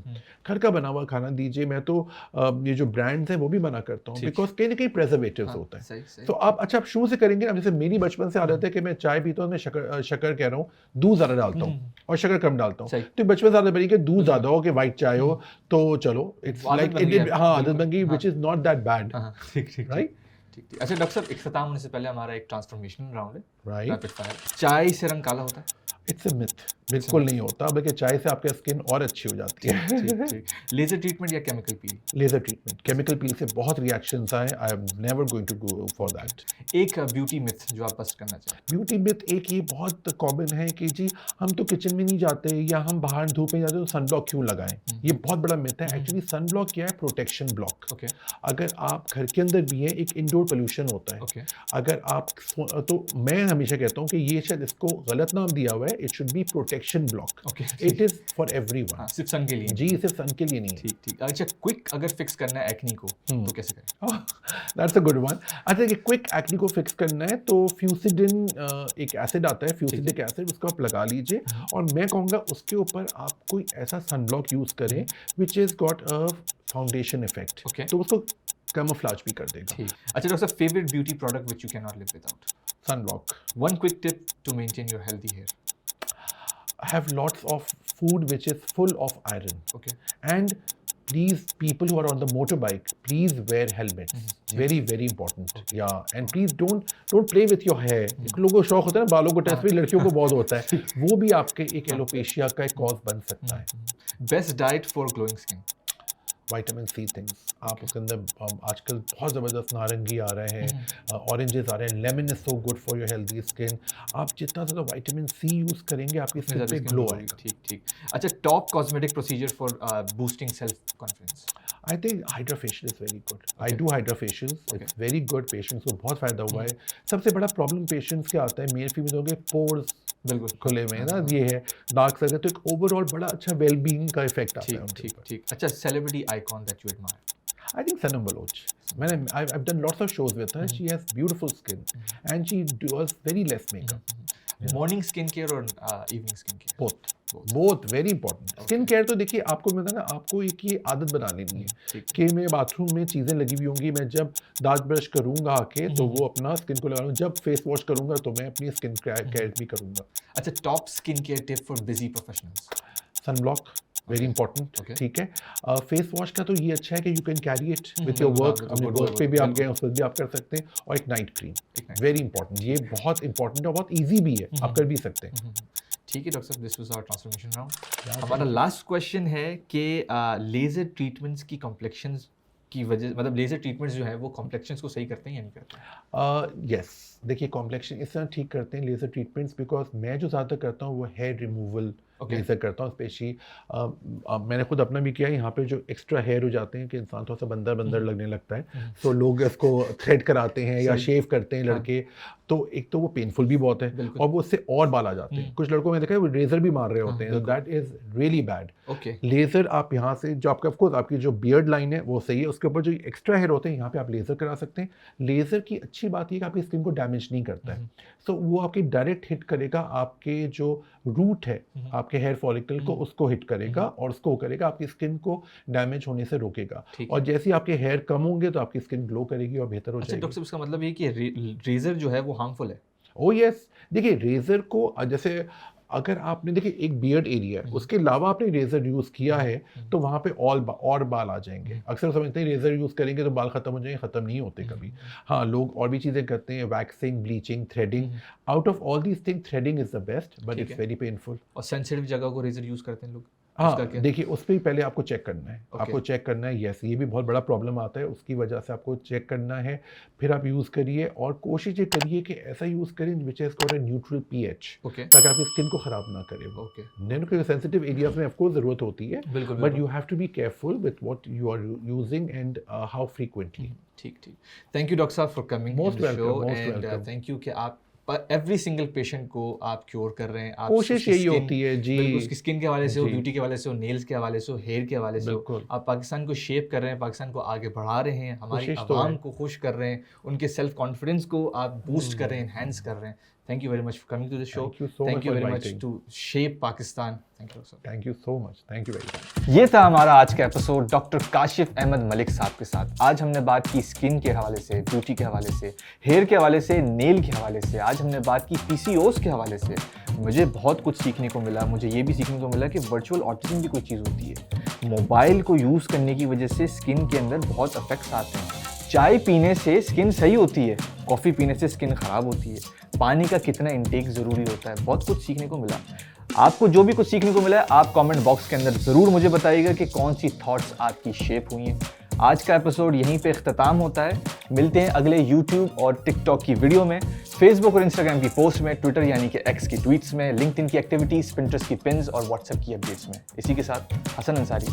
घर का बना हुआ खाना दीजिए। मैं तो ये जो ब्रांड्स हैं वो भी मना करता हूँ, बिकॉज कहीं ना कहीं प्रेजर्वेटिव्स होता है। सही तो आप अच्छा, आप शुरू से करेंगे ना, जैसे मेरी बचपन से आदत है कि मैं चाय पीता हूँ, मैं शक्कर कह रहा हूँ, दूध ज़्यादा डालता हूँ और शक्कर कम डालता हूँ। तो बचपन से आदत बनी कि दूध ज़्यादा हो कि वाइट चाय हो, तो चलो इट्स लाइक इट, हाँ आदत बन गई, विच is not that bad, right. ठीक। अच्छा डॉक्टर साहब, इख्तिताम होने से पहले हमारा एक ट्रांसफॉर्मेशन राउंड है, राइट। Rapid fire. चाय से रंग काला होता है? इट्स अ मिथ, बिल्कुल नहीं होता, बल्कि चाय से आपकी स्किन और अच्छी हो जाती है। ठीक। लेजर ट्रीटमेंट या chemical peel? Laser treatment, chemical peel से बहुत रिएक्शंस आए, I am never going to go for that. एक ब्यूटी मिथ जो आप बस्ट करना चाहें? ब्यूटी मिथ एक ये बहुत कॉमन है कि जी हम तो किचन में नहीं जाते या हम बाहर धूप में जाते तो सनब्लॉक क्यों लगाएं, ये बहुत बड़ा मिथ है। एक्चुअली सनब्लॉक क्या है? Protection block. अगर आप घर के अंदर भी हैं, एक इंडोर पोल्यूशन होता है, अगर आप तो मैं हमेशा कहता हूँ कि ये शायद इसको गलत नाम दिया हुआ है, it should B protection block. It is for everyone, सिर्फ सन के लिए? जी, सिर्फ सन के लिए नहीं। ठीक। अच्छा, क्विक अगर फिक्स करना है एक्नी को तो कैसे करें? That's a good one. अच्छा, कि क्विक एक्नी को फिक्स करना है तो फ्यूसिडिन एक एसिड आता है, फ्यूसिडिक एसिड, उसको आप लगा लीजिए, और मैं कहूँगा उसके ऊपर आप कोई ऐसा सनब्लॉक यूज करें which is got a foundation effect, तो उसको कैमोफ्लेज भी कर देगा। अच्छा doctor, favourite beauty product which you can not live without? Sunblock. One quick tip to maintain your healthy hair? Have lots of food which is full of iron. And please, people who are on the motorbike, please wear helmets. Very, very important. Yeah, and please don't play with your hair. लोगों को शौक होता है ना बालों को test, भी लड़कियों को बहुत होता है, वो भी आपके एक एलोपेशिया का एक कॉज बन सकता है। Best diet for glowing skin? Vitamin see things, आप उसके अंदर आजकल बहुत ज़बरदस्त नारंगी आ रहे हैं, ऑरेंजेस आ रहे हैं, lemon is so good for your healthy skin. आप जितना ज़्यादा विटामिन सी यूज़ करेंगे आपकी स्किन पे ग्लो आएगा। ठीक। अच्छा, top cosmetic procedure for boosting self confidence? I think hydrafacial is very good. I do hydrafacials, it's very good. Patients को बहुत फ़ायदा हुआ है। सबसे बड़ा प्रॉब्लम पेशेंट्स क्या आता है, मेल फीमेल के पोर्स बिल्कुल खुले हुए हैं ना, ये है डार्क सर्कल, तो एक ओवरऑल बड़ा अच्छा वेलबीइंग का इफेक्ट आता है। ठीक। अच्छा, celebrity icon that you admire? I think Sanam Baloch. I've done lots of shows with her. She has beautiful skin and she does very less makeup. Morning skin care और evening skin care? Both very important. Skin care तो देखिए आपको मिलता है ना, आपको एक ये आदत बना लेनी है कि मैं बाथरूम में चीज़ें लगी हुई होंगी, मैं जब दांत ब्रश करूंगा आके तो वो अपना स्किन को लगा लूँ, जब फेस वॉश करूंगा तो मैं अपनी स्किन केयर भी करूंगा। अच्छा, top skin care tip for busy professionals? Sunblock, very important. ठीक है, फेस वॉश का तो ये अच्छा है कि you can carry it with your work, अपने वर्क पे भी आप गए उस पर भी आप कर सकते हैं, और एक नाइट क्रीम, वेरी इंपॉर्टेंट। ये बहुत इंपॉर्टेंट और बहुत ईजी भी है, आप कर भी सकते हैं। ठीक है डॉक्टर साहब, this was our transformation round. हमारा लास्ट क्वेश्चन है कि लेजर ट्रीटमेंट्स की कॉम्प्लेक्शंस की वजह, मतलब लेजर ट्रीटमेंट्स जो है वो कॉम्प्लेक्शंस को सही करते हैं या नहीं करते? यस, देखिए कॉम्प्लेक्शन इस तरह ठीक करते हैं लेजर ट्रीटमेंट्स, बिकॉज मैं जो ज़्यादा करता हूँ वो हेयर रिमूवल लेजर करता हूँ। स्पेशली मैंने खुद अपना भी किया है, यहाँ पे जो एक्स्ट्रा हेयर हो जाते हैं कि इंसान थोड़ा सा बंदर लगने लगता है, तो लोग इसको थ्रेड कराते हैं या शेव करते हैं लड़के, तो एक तो वो पेनफुल भी बहुत है और वो उससे और बाल आ जाते हैं। कुछ लड़कों में देखा है वो रेजर भी मार रहे होते हैं, that is really bad. Laser आप यहाँ से जो आपका ऑफकोर्स आपकी जो बियर्ड लाइन है वो सही है, उसके ऊपर जो एक्स्ट्रा हेयर होते हैं यहाँ पे आप लेजर करा सकते हैं। लेजर की अच्छी बात ये कि आपकी स्किन को डैमेज नहीं करता है, सो वो आपकी डायरेक्ट हिट करेगा आपके जो रूट है आपके हेयर फॉलिकल को, उसको हिट करेगा और उसको करेगा आपकी स्किन को डैमेज होने से रोकेगा, और जैसे ही आपके हेयर कम होंगे तो आपकी स्किन ग्लो करेगी और बेहतर हो जाएगी। डॉक्टर साहब, इसका मतलब ये कि रेजर जो है वो हार्मफुल है? ओ यस, देखिए रेजर को जैसे अगर आपने देखिए एक बियर्ड एरिया है उसके अलावा आपने रेजर यूज किया है तो वहाँ पे और बाल आ जाएंगे। अक्सर समझते हैं रेजर यूज करेंगे तो बाल खत्म हो जाएंगे, खत्म नहीं होते कभी। हाँ, लोग और भी चीज़ें करते हैं, waxing, bleaching, threading. Out of all these thing threading is the best, but it's very painful. और सेंसिटिव जगह को रेजर यूज करते हैं लोग? हाँ, देखिए उस पर ही पहले आपको चेक करना है, आपको चेक करना है। यस, ये भी बहुत बड़ा प्रॉब्लम आता है, उसकी वजह से आपको चेक करना है, फिर आप यूज़ करिए और कोशिश ये करिए कि ऐसा यूज़ करें which has got a neutral pH, ताकि आपकी स्किन को ख़राब ना करे। नैनो के सेंसिटिव एरियाज में ऑफकोर्स ज़रूरत होती है, but you have to be careful with what you are using and how frequently. ठीक। थैंक यू डॉक्टर साहब for coming most welcome, and thank you कि आप एवरी सिंगल पेशेंट को आप क्योर कर रहे हैं। आप कोशिश यही होती है जी, उसकी स्किन के हवाले से हो, ब्यूटी के हवाले से हो, नेल्स के हवाले से हो, हेयर के हवाले से हो, आप पाकिस्तान को शेप कर रहे हैं, पाकिस्तान को आगे बढ़ा रहे हैं, हमारी आवाम को खुश कर रहे हैं, उनके सेल्फ कॉन्फिडेंस को आप बूस्ट कर रहे हैं, एनहांस कर रहे हैं। Thank you very much for coming to the show. Thank you so much Thank you for very much inviting. to shape Pakistan. Thank you sir. Thank you so much, thank you very much. ये था हमारा आज का episode doctor Kashif Ahmad Malik साहब के साथ। आज हमने बात की स्किन के हवाले से, ब्यूटी के हवाले से, हेयर के हवाले से, नेल के हवाले से। आज हमने बात की PCOS के हवाले से। मुझे बहुत कुछ सीखने को मिला। मुझे ये भी सीखने को मिला कि वर्चुअल ऑटिज्म भी कोई चीज़ होती है। मोबाइल को यूज़ करने की वजह से स्किन के अंदर बहुत इफेक्ट्स आते हैं। चाय पीने से स्किन सही होती है, कॉफ़ी पीने से स्किन ख़राब होती है। पानी का कितना इंटेक ज़रूरी होता है, बहुत कुछ सीखने को मिला। आपको जो भी कुछ सीखने को मिला है आप कमेंट बॉक्स के अंदर ज़रूर मुझे बताइएगा कि कौन सी थॉट्स आपकी शेप हुई हैं। आज का एपिसोड यहीं पे इख्तिताम होता है। मिलते हैं अगले YouTube और TikTok की वीडियो में, Facebook और Instagram की पोस्ट में, ट्विटर यानी कि X की ट्वीट्स में, लिंक्डइन की एक्टिविटीज़, Pinterest की पिन्स और WhatsApp की अपडेट्स में। इसी के साथ हसन अंसारी।